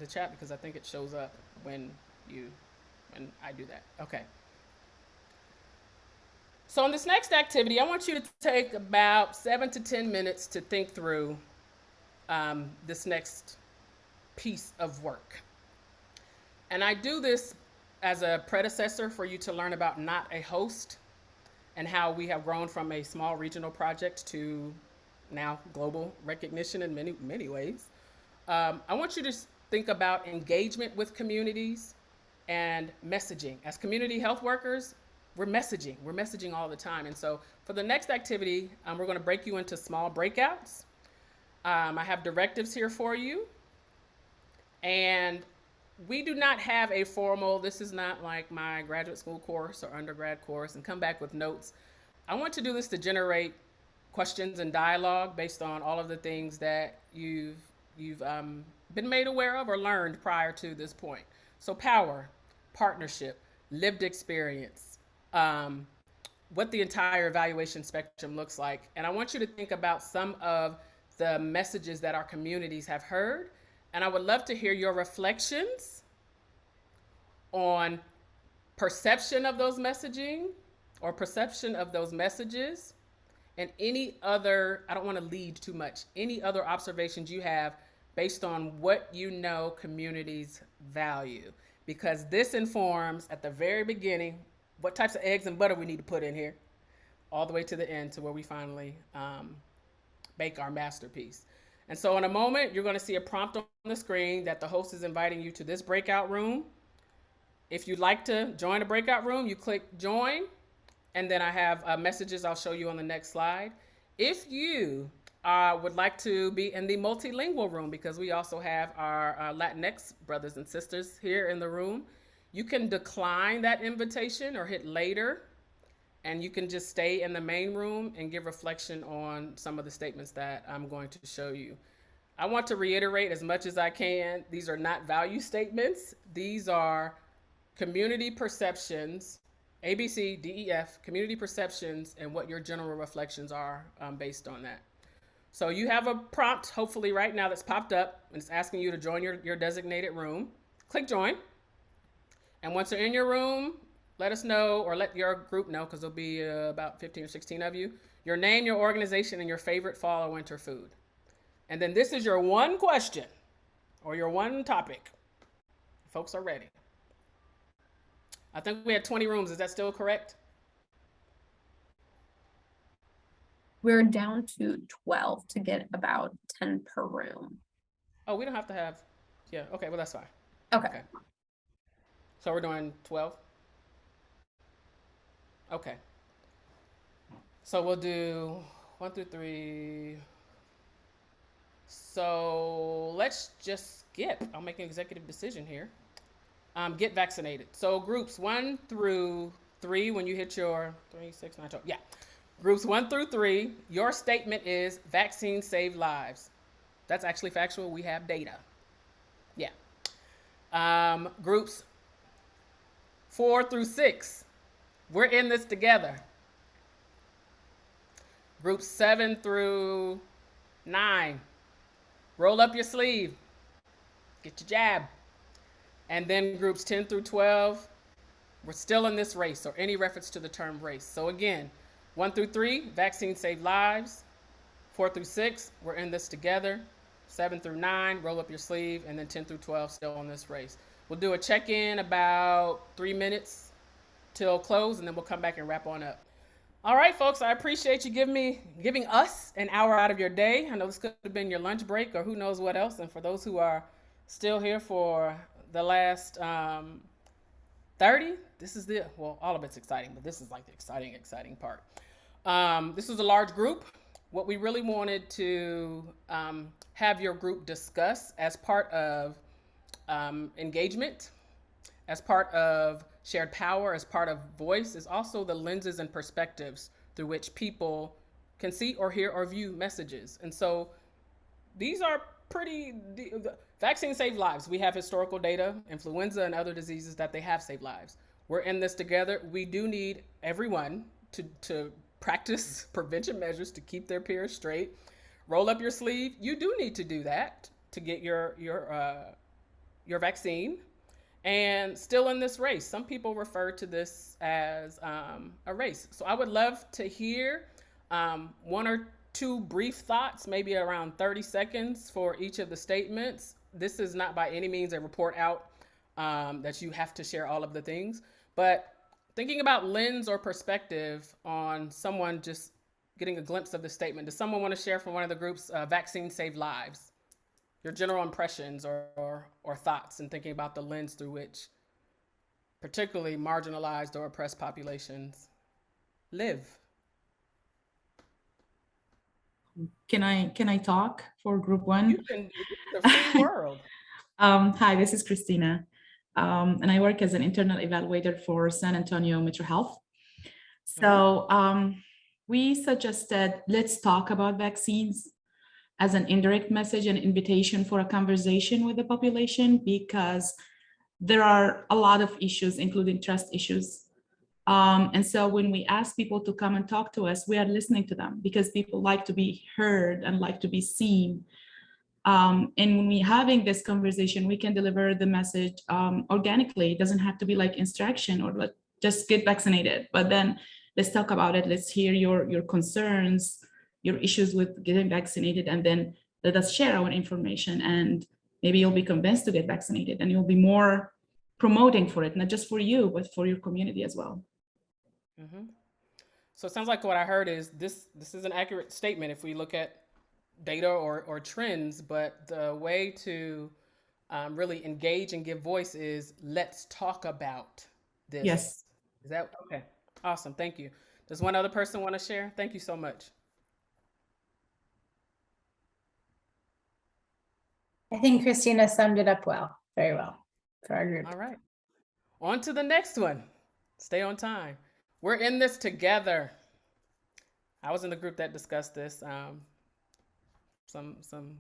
chat because I think it shows up when I do that. Okay. So in this next activity, I want you to take about 7 to 10 minutes to think through this next piece of work. And I do this as a predecessor for you to learn about Not a Host and how we have grown from a small regional project to now global recognition in many, many ways. I want you to think about engagement with communities and messaging. As community health workers, we're messaging all the time. And so for the next activity, we're going to break you into small breakouts. I have directives here for you. And we do not have a formal, this is not like my graduate school course or undergrad course, and come back with notes. I want to do this to generate questions and dialogue based on all of the things that you've been made aware of or learned prior to this point. So power, partnership, lived experience, what the entire evaluation spectrum looks like. And I want you to think about some of the messages that our communities have heard. And I would love to hear your reflections on perception of those messaging, or perception of those messages, and any other, I don't want to lead too much, any other observations you have based on what you know communities value. Because this informs at the very beginning what types of eggs and butter we need to put in here, all the way to the end to where we finally bake our masterpiece. And so in a moment, you're going to see a prompt on the screen that the host is inviting you to this breakout room. If you'd like to join a breakout room, you click join, and then I have messages I'll show you on the next slide. If you would like to be in the multilingual room, because we also have our Latinx brothers and sisters here in the room, you can decline that invitation or hit later, and you can just stay in the main room and give reflection on some of the statements that I'm going to show you. I want to reiterate as much as I can, these are not value statements. These are community perceptions, ABC, DEF, community perceptions, and what your general reflections are based on that. So you have a prompt, hopefully right now, that's popped up, and it's asking you to join your designated room. Click join. And once you're in your room, let us know, or let your group know, because there'll be about 15 or 16 of you, your name, your organization, and your favorite fall or winter food. And then this is your one question, or your one topic. Folks are ready. I think we had 20 rooms. Is that still correct? We're down to 12 to get about 10 per room. Oh, we don't have to have, yeah, okay, well, that's fine. Okay. So we're doing 12? Okay. So we'll do 1 through 3. So let's just skip. I'll make an executive decision here. Get vaccinated. So groups 1 through 3, when you hit your 3, 6, 9, 12, yeah. Groups 1 through 3, your statement is vaccines save lives. That's actually factual. We have data. Yeah. Groups 4 through 6, we're in this together. Groups 7 through 9, roll up your sleeve, get your jab. And then groups 10 through 12, we're still in this race, or any reference to the term race. So again, 1 through 3, vaccines save lives. 4 through 6, we're in this together. 7 through 9, roll up your sleeve. And then 10 through 12, still on this race. We'll do a check-in about 3 minutes till close, and then we'll come back and wrap on up. All right, folks, I appreciate you giving us an hour out of your day. I know this could have been your lunch break or who knows what else. And for those who are still here for the last 30, this is well, all of it's exciting, but this is like the exciting part. This was a large group. What we really wanted to have your group discuss as part of engagement, as part of shared power, as part of voice, is also the lenses and perspectives through which people can see or hear or view messages. And so these are vaccines save lives. We have historical data, influenza and other diseases, that they have saved lives. We're in this together. We do need everyone to practice prevention measures to keep their peers straight. Roll up your sleeve. You do need to do that to get your vaccine. And still in this race, some people refer to this as a race. So I would love to hear 1 or 2 brief thoughts, maybe around 30 seconds for each of the statements. This is not by any means a report out that you have to share all of the things, but thinking about lens or perspective on someone just getting a glimpse of the statement. Does someone want to share from one of the groups, vaccines save lives? Your general impressions or thoughts, and thinking about the lens through which particularly marginalized or oppressed populations live. Can I talk for group 1? You can, it's a free world. Hi, this is Christina. And I work as an internal evaluator for San Antonio Metro Health. So we suggested, let's talk about vaccines as an indirect message and invitation for a conversation with the population, because there are a lot of issues, including trust issues. And so when we ask people to come and talk to us, we are listening to them, because people like to be heard and like to be seen. And when we're having this conversation, we can deliver the message organically. It doesn't have to be like instruction or like just get vaccinated, but then let's talk about it. Let's hear your concerns, your issues with getting vaccinated, and then let us share our information, and maybe you'll be convinced to get vaccinated, and you'll be more promoting for it, not just for you, but for your community as well. Mm-hmm. So it sounds like what I heard is this is an accurate statement if we look at data or trends, but the way to really engage and give voice is let's talk about this. Yes. Is that okay? Awesome. Thank you. Does one other person want to share? Thank you so much. I think Christina summed it up well, very well for our group. All right. On to the next one. Stay on time. We're in this together. I was in the group that discussed this. Some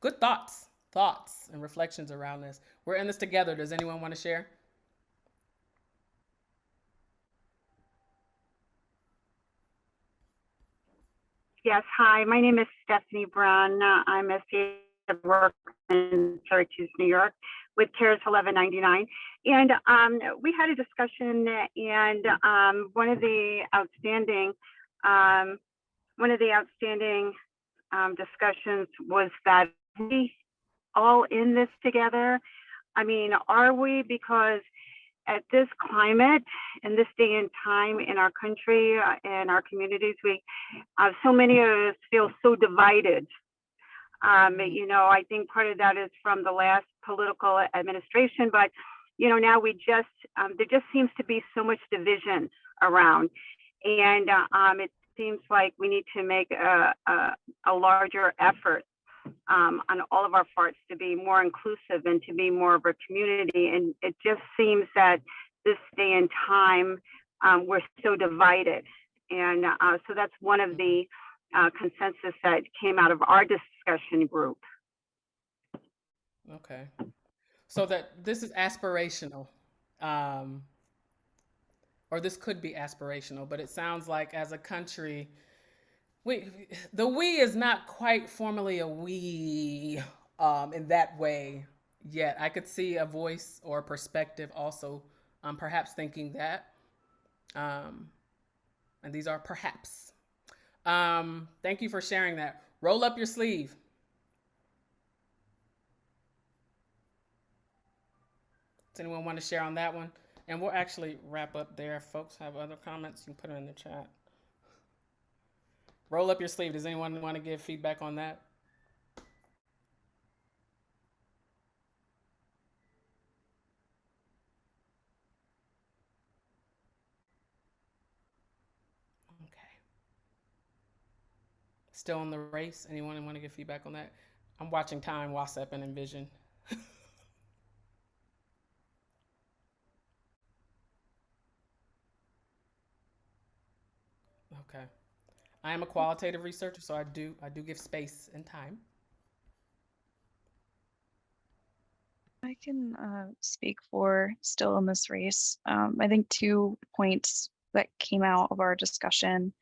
good thoughts and reflections around this. We're in this together. Does anyone want to share? Yes, hi, my name is Stephanie Brown. I'm a CDC worker in Syracuse, New York with CARES 1199. And we had a discussion, and one of the outstanding discussions was that we all in this together. I mean, are we? Because at this climate, in this day and time in our country and our communities, we so many of us feel so divided. You know, I think part of that is from the last political administration, but you know, now we just there just seems to be so much division around, and it seems like we need to make a larger effort on all of our parts to be more inclusive and to be more of a community. And it just seems that this day and time, we're so divided. And so that's one of the consensus that came out of our discussion group. Okay. So that this is aspirational, or this could be aspirational, but it sounds like as a country, the we is not quite formally a we in that way yet. I could see a voice or a perspective also perhaps thinking that. And these are perhaps. Thank you for sharing that. Roll up your sleeve. Does anyone want to share on that one? And we'll actually wrap up there. If folks have other comments, you can put them in the chat. Roll up your sleeve. Does anyone want to give feedback on that? Okay. Still in the race. Anyone want to give feedback on that? I'm watching Time, WSEP, and Envision. Okay. I am a qualitative researcher, so I do give space and time. I can speak for still in this race. I think 2 points that came out of our discussion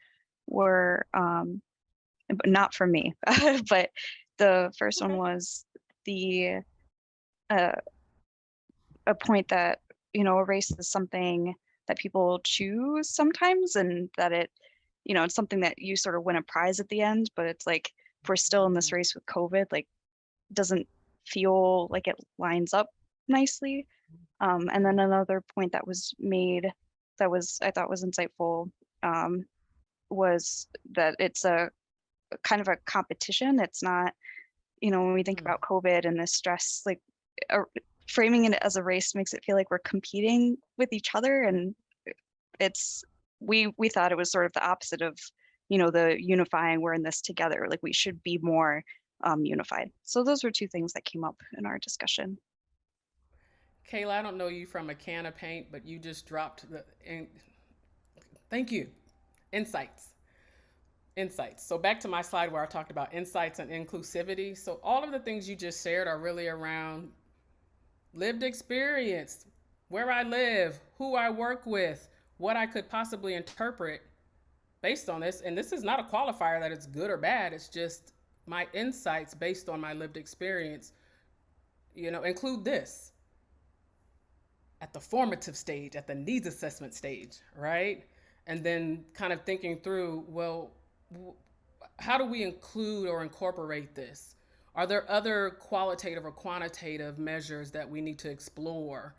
were, but not for me, but the first one was the a point that, you know, a race is something that people choose sometimes, and that it, you know, it's something that you sort of win a prize at the end, but it's like, if we're still in this race with COVID, like, doesn't feel like it lines up nicely. And then another point that was made that was, I thought was insightful, was that it's a kind of a competition. It's not, you know, when we think about COVID and the stress, like framing it as a race makes it feel like we're competing with each other. And it's, we thought it was sort of the opposite of, you know, the unifying, we're in this together, like we should be more unified. So those were 2 things that came up in our discussion. Kayla, I don't know you from a can of paint, but you just dropped thank you. Insights. So back to my slide where I talked about insights and inclusivity. So all of the things you just shared are really around lived experience, where I live, who I work with, what I could possibly interpret based on this. And this is not a qualifier that it's good or bad. It's just my insights based on my lived experience, you know, include this at the formative stage, at the needs assessment stage, right? and then kind of thinking through, well, how do we include or incorporate this? Are there other qualitative or quantitative measures that we need to explore?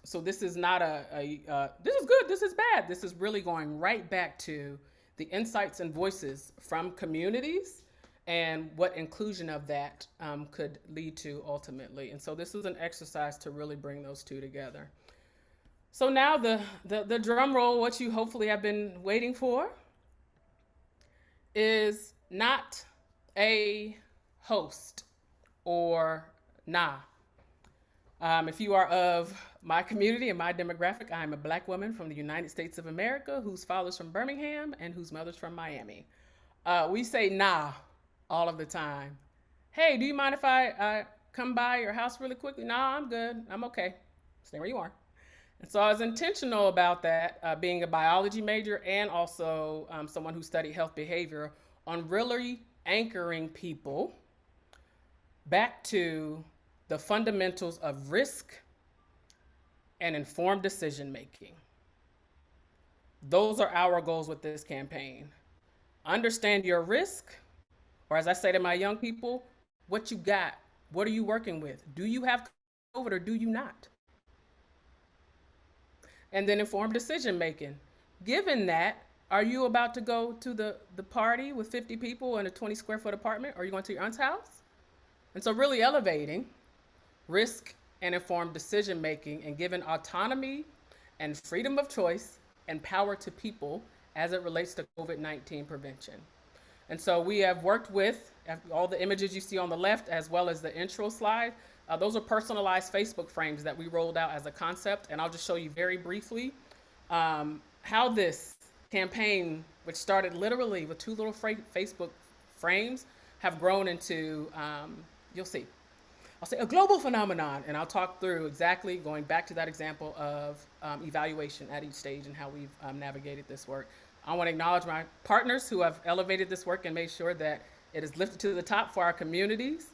So this is not this is good, this is bad. This is really going right back to the insights and voices from communities and what inclusion of that could lead to ultimately. And so this is an exercise to really bring those two together. So now the drum roll, what you hopefully have been waiting for, is not a host or nah. If you are of my community and my demographic, I'm a Black woman from the United States of America whose father's from Birmingham and whose mother's from Miami. We say nah all of the time. Hey, do you mind if I come by your house really quickly? Nah, I'm good. I'm okay. Stay where you are. And so I was intentional about that, being a biology major and also someone who studied health behavior, on really anchoring people back to the fundamentals of risk and informed decision making. Those are our goals with this campaign. Understand your risk, or as I say to my young people, what you got. What are you working with? Do you have COVID or do you not? And then informed decision making. Given that, are you about to go to the party with 50 people in a 20 square foot apartment, or are you going to your aunt's house? And so really elevating risk and informed decision making and giving autonomy and freedom of choice and power to people as it relates to COVID-19 prevention. And so we have worked with all the images you see on the left, as well as the intro slide. Those are personalized Facebook frames that we rolled out as a concept. And I'll just show you very briefly how this campaign, which started literally with 2 little Facebook frames, have grown into, you'll see, I'll say a global phenomenon. And I'll talk through exactly going back to that example of evaluation at each stage and how we've navigated this work. I want to acknowledge my partners who have elevated this work and made sure that it is lifted to the top for our communities.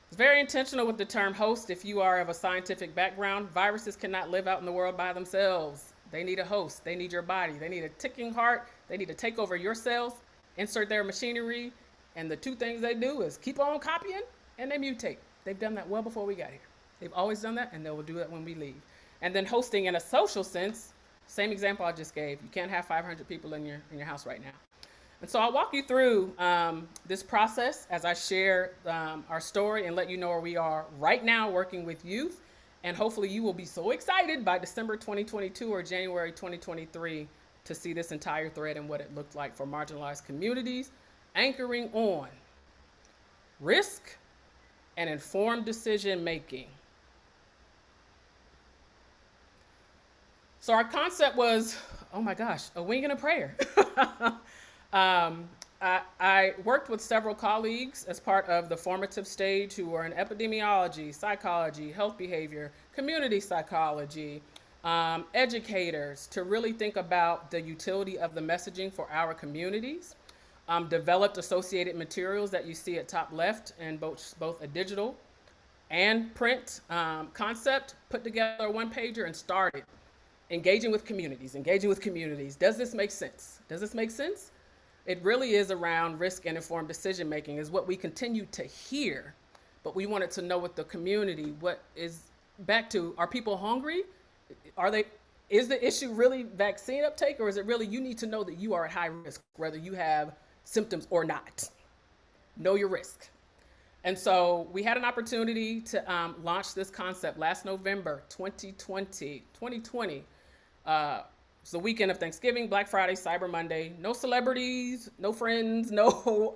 It's very intentional with the term host. If you are of a scientific background, viruses cannot live out in the world by themselves. They need a host. They need your body. They need a ticking heart. They need to take over your cells, insert their machinery, and the 2 things they do is keep on copying and they mutate. They've done that well before we got here. They've always done that, and they will do that when we leave. And then hosting in a social sense, same example I just gave. You can't have 500 people in your house right now. And so I'll walk you through this process as I share our story and let you know where we are right now working with youth. And hopefully you will be so excited by December 2022 or January 2023 to see this entire thread and what it looked like for marginalized communities, anchoring on risk and informed decision making. So our concept was, oh my gosh, a wing and a prayer. I worked with several colleagues as part of the formative stage who were in epidemiology, psychology, health behavior, community psychology, educators, to really think about the utility of the messaging for our communities. Developed associated materials that you see at top left in both a digital and print concept, put together a 1-pager and started engaging with communities. Does this make sense? Does this make sense? It really is around risk and informed decision making is what we continue to hear, but we wanted to know with the community, what is back to, are people hungry? Is the issue really vaccine uptake, or is it really you need to know that you are at high risk, whether you have symptoms or not? Know your risk. And so we had an opportunity to launch this concept last November 2020. It's the weekend of Thanksgiving, Black Friday, Cyber Monday. No celebrities, no friends, no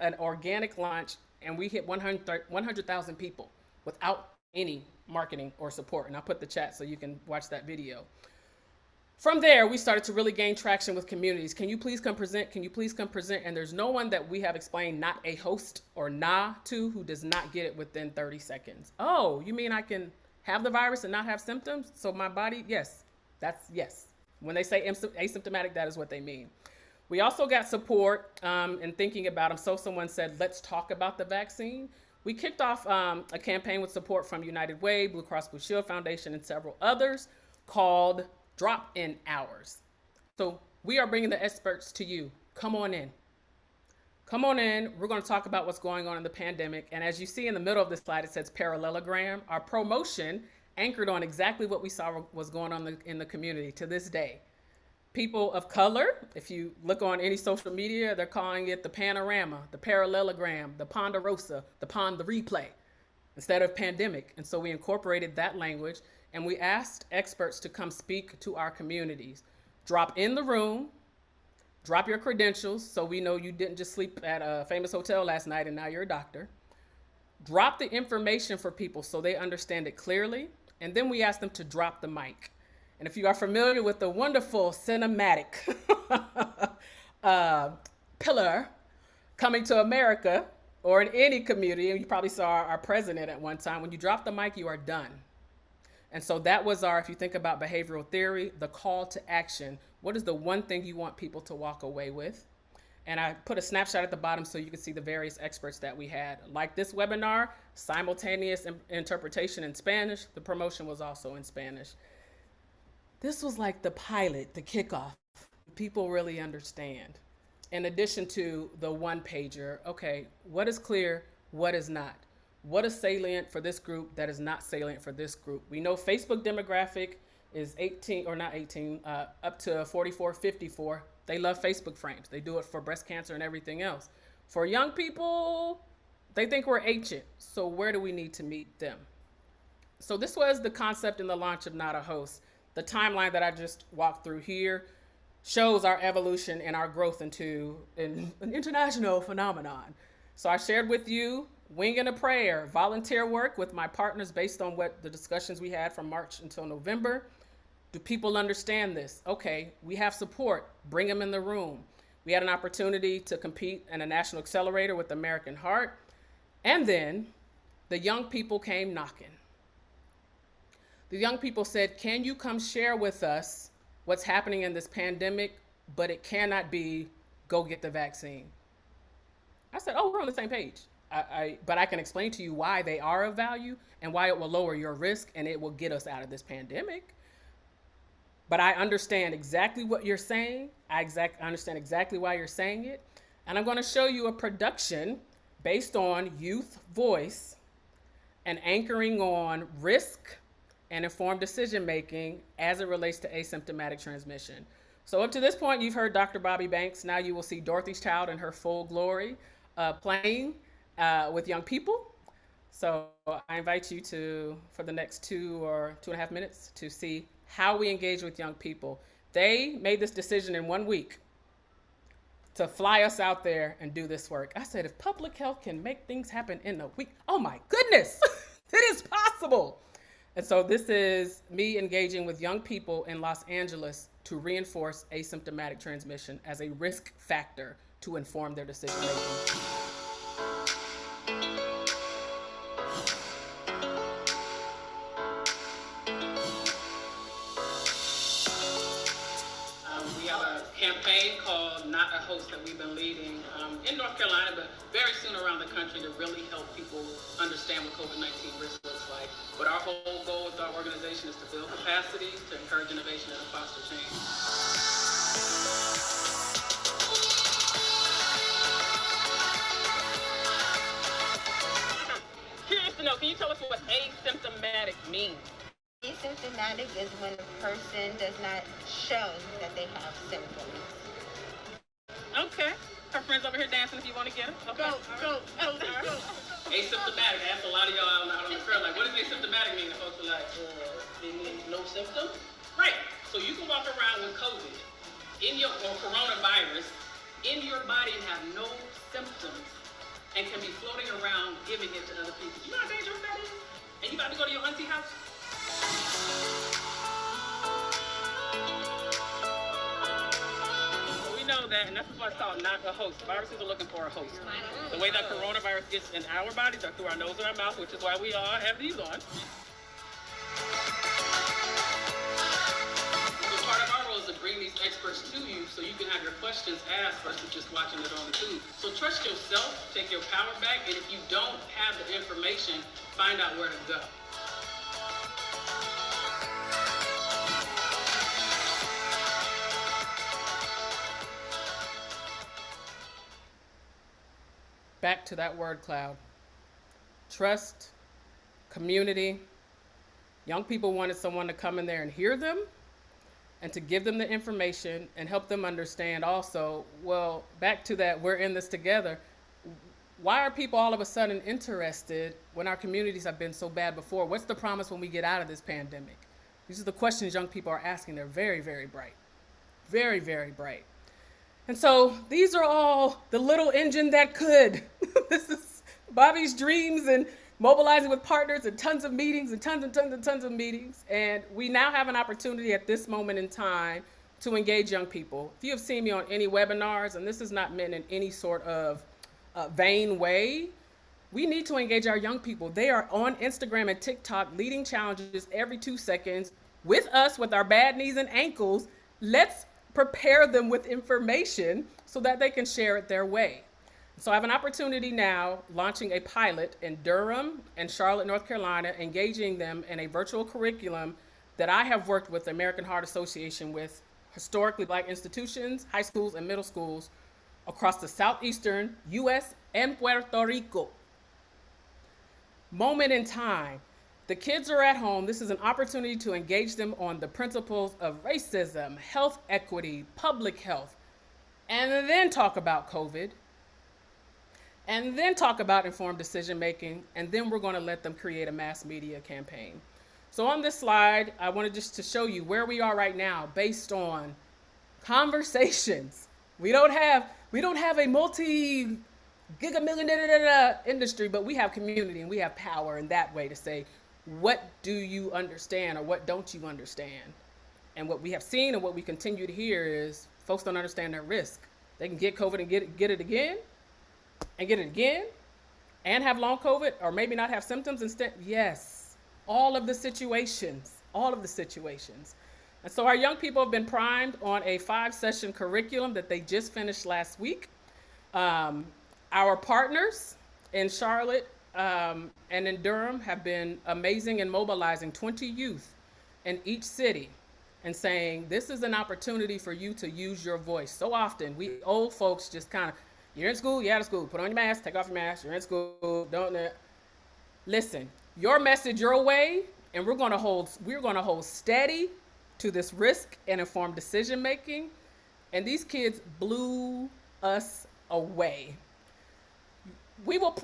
an organic launch. And we hit 100,000 people without any marketing or support. And I'll put the chat so you can watch that video. From there, we started to really gain traction with communities. Can you please come present? Can you please come present? And there's no one that we have explained not a host or nah to who does not get it within 30 seconds. Oh, you mean I can have the virus and not have symptoms? So my body, yes, that's yes. When they say asymptomatic, that is what they mean. We also got support in thinking about them. So someone said, let's talk about the vaccine. We kicked off a campaign with support from United Way, Blue Cross Blue Shield Foundation, and several others called Drop-in Hours. So we are bringing the experts to you. Come on in. Come on in. We're going to talk about what's going on in the pandemic. And as you see in the middle of this slide, it says parallelogram. Our promotion anchored on exactly what we saw was going on in the community to this day. People of color, if you look on any social media, they're calling it the panorama, the parallelogram, the ponderosa, the replay, instead of pandemic. And so we incorporated that language and we asked experts to come speak to our communities. Drop in the room, drop your credentials so we know you didn't just sleep at a famous hotel last night and now you're a doctor. Drop the information for people so they understand it clearly. And then we ask them to drop the mic. And if you are familiar with the wonderful cinematic pillar coming to America or in any community, and you probably saw our president at one time, when you drop the mic, you are done. And so that was if you think about behavioral theory, the call to action. What is the one thing you want people to walk away with? And I put a snapshot at the bottom so you can see the various experts that we had. Like this webinar, simultaneous interpretation in Spanish. The promotion was also in Spanish. This was like the pilot, the kickoff. People really understand. In addition to the one pager, okay, what is clear, what is not? What is salient for this group that is not salient for this group? We know Facebook demographic is 18, or not 18, up to 44, 54. They love Facebook frames. They do it for breast cancer and everything else. For young people, they think we're ancient. So where do we need to meet them? So this was the concept in the launch of Not a Host. The timeline that I just walked through here shows our evolution and our growth into an international phenomenon. So I shared with you Wing and a Prayer, volunteer work with my partners based on what the discussions we had from March until November. Do people understand this? Okay, we have support, bring them in the room. We had an opportunity to compete in a national accelerator with American Heart. And then the young people came knocking. The young people said, can you come share with us what's happening in this pandemic, but it cannot be go get the vaccine. I said, oh, we're on the same page. But I can explain to you why they are of value and why it will lower your risk and it will get us out of this pandemic. But I understand exactly what you're saying. I understand exactly why you're saying it. And I'm going to show you a production based on youth voice and anchoring on risk and informed decision-making as it relates to asymptomatic transmission. So up to this point, you've heard Dr. Bahby Banks. Now you will see Dorothy's Child in her full glory playing with young people. So I invite you to, for the next 2 or 2.5 minutes, to see how we engage with young people. They made this decision in 1 week to fly us out there and do this work. I said, if public health can make things happen in a week, oh my goodness, it is possible. And so this is me engaging with young people in Los Angeles to reinforce asymptomatic transmission as a risk factor to inform their decision making. We have a campaign called Not a Host that we've been leading in North Carolina, but very soon around the country to really help people understand what COVID-19 risk looks like. But our whole goal with our organization is to build capacity, to encourage innovation, and to foster change. Curious to know, can you tell us what asymptomatic means? Asymptomatic is when a person does not show that they have symptoms. Okay. Her friends over here dancing if you want to get them. Okay. Go. Asymptomatic. I asked a lot of y'all out on the trail, like, what does asymptomatic mean? And folks are like, they mean no symptoms? Right. So you can walk around with COVID or coronavirus in your body and have no symptoms and can be floating around giving it to other people. You know how dangerous that is? And you about to go to your auntie house? That, and that's why it's called Not a Host. Viruses are looking for a host. The way that coronavirus gets in our bodies are through our nose and our mouth, which is why we all have these on. So part of our role is to bring these experts to you so you can have your questions asked versus just watching it on the tube. So trust yourself, take your power back, and if you don't have the information, find out where to go. back to that word cloud. Trust, community. Young people wanted someone to come in there and hear them and to give them the information and help them understand also, well, back to that, we're in this together. Why are people all of a sudden interested when our communities have been so bad before? What's the promise when we get out of this pandemic? These are the questions young people are asking. They're very, very bright. Very, very bright. And so these are all the little engine that could. This is Bobby's dreams and mobilizing with partners and tons of meetings and tons and tons and tons of meetings. And we now have an opportunity at this moment in time to engage young people. If you have seen me on any webinars, and this is not meant in any sort of vain way, we need to engage our young people. They are on Instagram and TikTok leading challenges every 2 seconds with us, with our bad knees and ankles. Let's prepare them with information so that they can share it their way. So I have an opportunity now launching a pilot in Durham and Charlotte, North Carolina, engaging them in a virtual curriculum that I have worked with the American Heart Association with historically Black institutions, high schools, and middle schools across the southeastern US and Puerto Rico. Moment in time. The kids are at home. This is an opportunity to engage them on the principles of racism, health equity, public health, and then talk about COVID, and then talk about informed decision making, and then we're going to let them create a mass media campaign. So on this slide, I wanted just to show you where we are right now based on conversations. We don't have a multi-giga-million industry, but we have community and we have power in that way to say, what do you understand or what don't you understand? And what we have seen and what we continue to hear is folks don't understand their risk. They can get COVID and get it again and get it again and have long COVID or maybe not have symptoms instead. Yes, all of the situations. And so our young people have been primed on a 5-session curriculum that they just finished last week. Our partners in Charlotte and in Durham have been amazing in mobilizing 20 youth in each city and saying, this is an opportunity for you to use your voice. So often we old folks just kind of, you're in school, you're out of school, put on your mask, take off your mask, you're in school, don't. Listen, your message your way, and we're gonna hold steady to this risk and informed decision making. And these kids blew us away. We will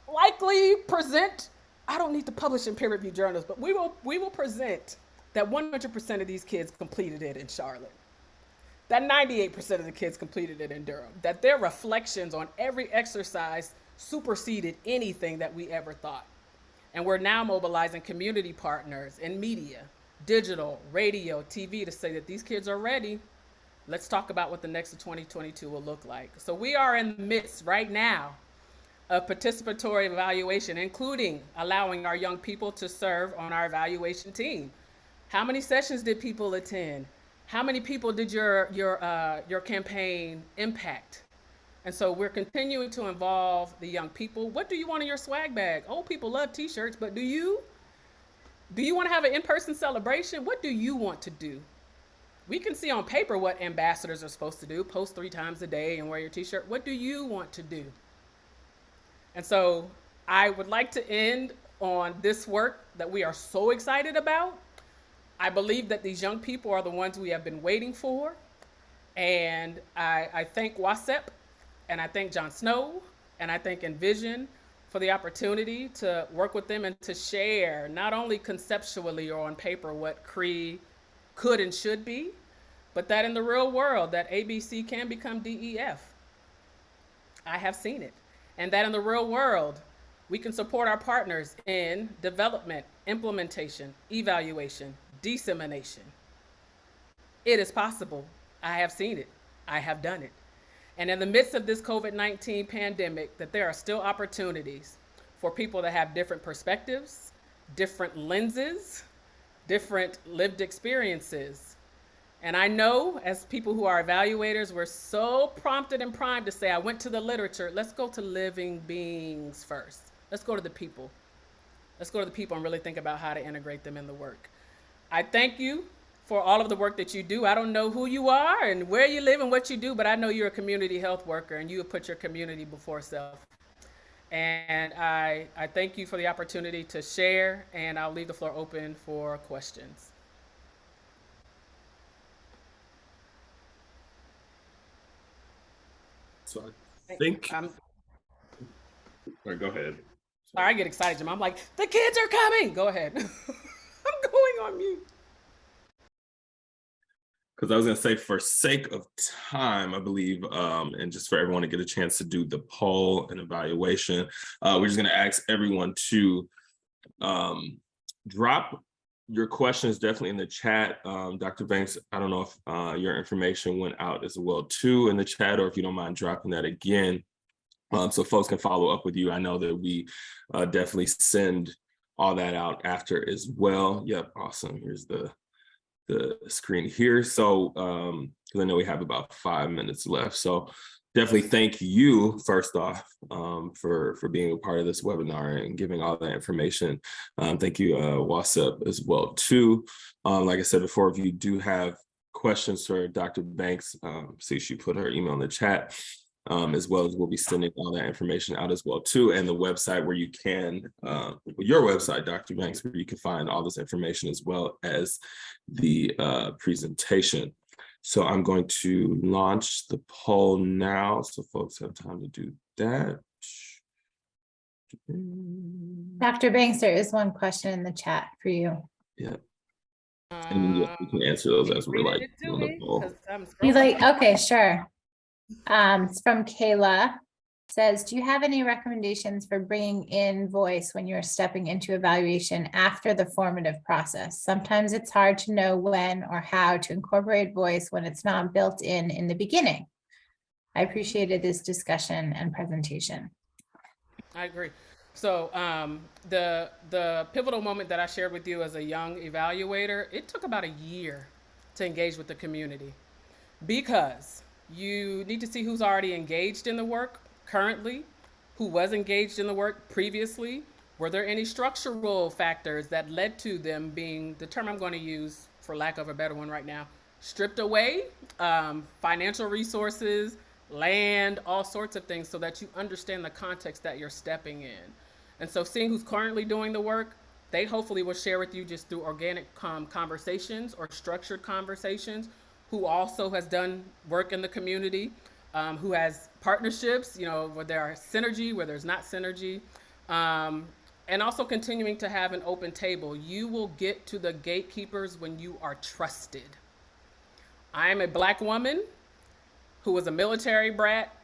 likely present, I don't need to publish in peer-reviewed journals, but we will present that 100% of these kids completed it in Charlotte, that 98% of the kids completed it in Durham, that their reflections on every exercise superseded anything that we ever thought. And we're now mobilizing community partners in media, digital, radio, TV to say that these kids are ready. Let's talk about what the next of 2022 will look like. So we are in the midst right now of participatory evaluation, including allowing our young people to serve on our evaluation team. How many sessions did people attend? How many people did your campaign impact? And so we're continuing to involve the young people. What do you want in your swag bag? Old people love t-shirts, but do you want to have an in-person celebration? What do you want to do? We can see on paper what ambassadors are supposed to do, post 3 times a day and wear your t-shirt. What do you want to do? And so I would like to end on this work that we are so excited about. I believe that these young people are the ones we have been waiting for. And I thank WSEP, and I thank John Snow, and I thank Envision for the opportunity to work with them and to share not only conceptually or on paper what CREE could and should be, but that in the real world that ABC can become DEF. I have seen it. And that in the real world, we can support our partners in development, implementation, evaluation, dissemination. It is possible. I have seen it. I have done it. And in the midst of this COVID-19 pandemic, that there are still opportunities for people to have different perspectives, different lenses, different lived experiences. And I know as people who are evaluators, we're so prompted and primed to say, I went to the literature. Let's go to living beings first. Let's go to the people. Let's go to the people and really think about how to integrate them in the work. I thank you for all of the work that you do. I don't know who you are and where you live and what you do, but I know you're a community health worker and you have put your community before self. And I thank you for the opportunity to share, and I'll leave the floor open for questions. So I think, I'm, all right, go ahead. I get excited, Jim. I'm like, the kids are coming. Go ahead. I'm going on mute. Because I was going to say, for sake of time, I believe, and just for everyone to get a chance to do the poll and evaluation, we're just going to ask everyone to drop your questions definitely in the chat. Dr. Banks, I don't know if your information went out as well too in the chat, or if you don't mind dropping that again, so folks can follow up with you. I know that we definitely send all that out after as well. Yep, awesome. Here's the screen here. So because I know we have about 5 minutes left. So definitely thank you first off for being a part of this webinar and giving all that information. Thank you, WSEP, as well too. Like I said before, if you do have questions for Dr. Banks, see she put her email in the chat, as well as we'll be sending all that information out as well too, and the website where you can, your website, Dr. Banks, where you can find all this information as well as the presentation. So I'm going to launch the poll now, so folks have time to do that. Dr. Banks, there is one question in the chat for you. Yeah. And yeah, we can answer those as we're like on the poll. You like, okay, sure. It's from Kayla. Says, do you have any recommendations for bringing in voice when you're stepping into evaluation after the formative process? Sometimes it's hard to know when or how to incorporate voice when it's not built in the beginning. I appreciated this discussion and presentation. I agree. So the pivotal moment that I shared with you as a young evaluator, it took about a year to engage with the community, because you need to see who's already engaged in the work currently, who was engaged in the work previously. Were there any structural factors that led to them being, the term I'm going to use for lack of a better one right now, stripped away, financial resources, land, all sorts of things, so that you understand the context that you're stepping in. And so seeing who's currently doing the work, they hopefully will share with you just through organic conversations or structured conversations, who also has done work in the community, who has partnerships, you know, where there are synergy, where there's not synergy, and also continuing to have an open table. You will get to the gatekeepers when you are trusted. I'm a Black woman who was a military brat.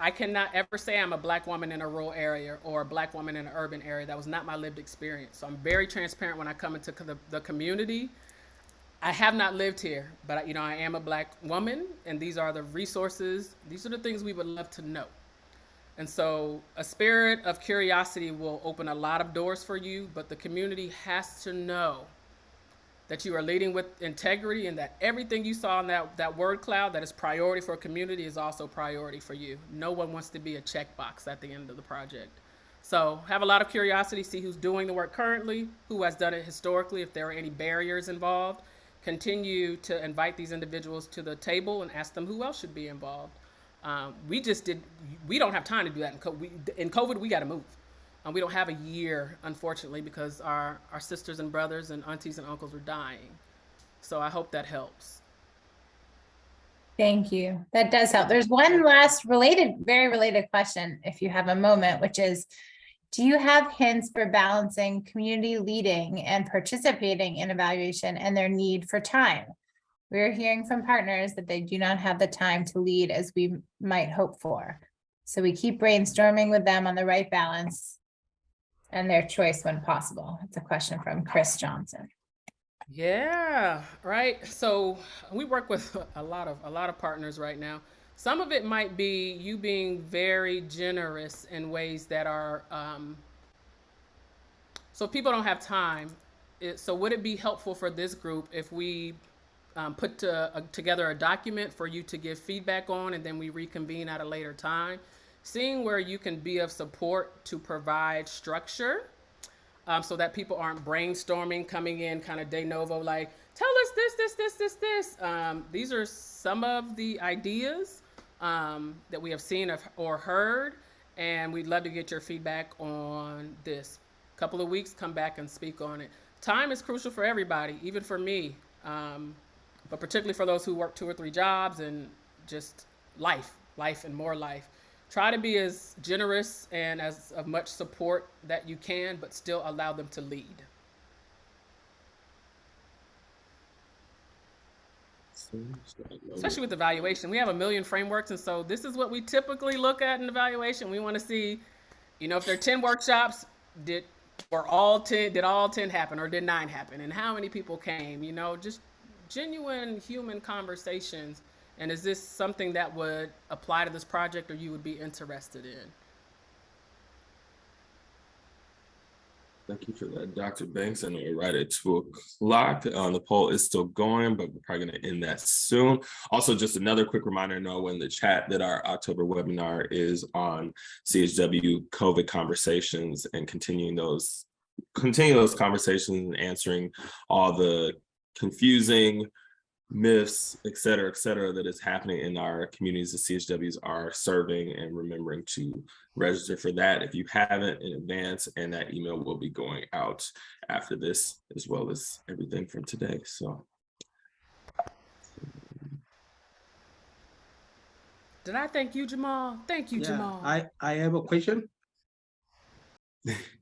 I cannot ever say I'm a Black woman in a rural area or a Black woman in an urban area. That was not my lived experience. So I'm very transparent when I come into the community. I have not lived here, but you know, I am a Black woman, and these are the resources. These are the things we would love to know. And so a spirit of curiosity will open a lot of doors for you, but the community has to know that you are leading with integrity, and that everything you saw in that word cloud that is priority for a community is also priority for you. No one wants to be a checkbox at the end of the project. So have a lot of curiosity, see who's doing the work currently, who has done it historically, if there are any barriers involved. Continue to invite these individuals to the table and ask them who else should be involved. We don't have time to do that. In COVID, we got to move. We don't have a year, unfortunately, because our sisters and brothers and aunties and uncles are dying. So I hope that helps. Thank you. That does help. There's one last very related question, if you have a moment, which is, do you have hints for balancing community leading and participating in evaluation and their need for time? We're hearing from partners that they do not have the time to lead as we might hope for. So we keep brainstorming with them on the right balance and their choice when possible. It's a question from Chris Johnson. Yeah, right. So we work with a lot of partners right now. Some of it might be you being very generous in ways that are, so people don't have time. So would it be helpful for this group if we put together a document for you to give feedback on, and then we reconvene at a later time? Seeing where you can be of support to provide structure, so that people aren't brainstorming, coming in kind of de novo, like, tell us this. These are some of the ideas that we have seen or heard, And we'd love to get your feedback on this. Couple of weeks, come back and speak on it. Time is crucial for everybody, even for me, but particularly for those who work 2 or 3 jobs and just life and more life. Try to be as generous and as of much support that you can, but still allow them to lead. Especially with evaluation, we have a million frameworks, and so this is what we typically look at in evaluation. We want to see, if there are 10 workshops, did all 10 happen, or did 9 happen, and how many people came? Just genuine human conversations. And is this something that would apply to this project, or you would be interested in? Thank you for that, Dr. Banks. I know we're right at 2:00. The poll is still going, but we're probably going to end that soon. Also, just another quick reminder, know in the chat that our October webinar is on CHW COVID conversations and continue those conversations and answering all the confusing myths, et cetera, that is happening in our communities that CHWs are serving, and remembering to register for that if you haven't in advance, and that email will be going out after this, as well as everything from today. So. Did I thank you, Jamal? Thank you, Jamal. I have a question.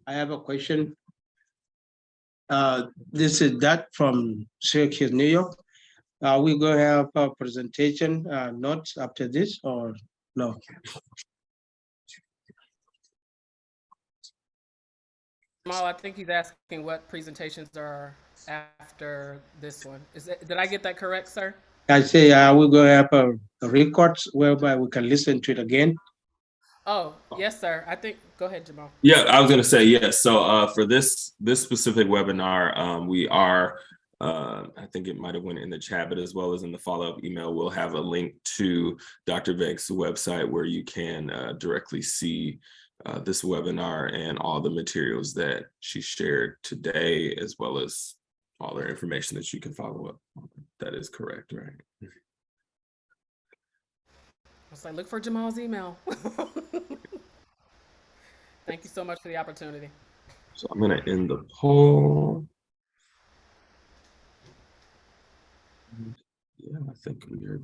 I have a question. This is Dad from Syracuse, New York. Are we going to have a presentation notes after this, or no? Jamal, I think he's asking what presentations are after this one. Did I get that correct, sir? I say we're going to have a records whereby we can listen to it again. Oh, yes, sir. Go ahead, Jamal. Yeah, I was going to say yes. So for this specific webinar, we are, I think it might have went in the chat, but as well as in the follow-up email, we'll have a link to Dr. Banks' website where you can directly see this webinar and all the materials that she shared today, as well as all their information that you can follow up. That is correct, right? I was like, look for Jamal's email. Thank you so much for the opportunity. So I'm going to end the poll. Yeah, I think we are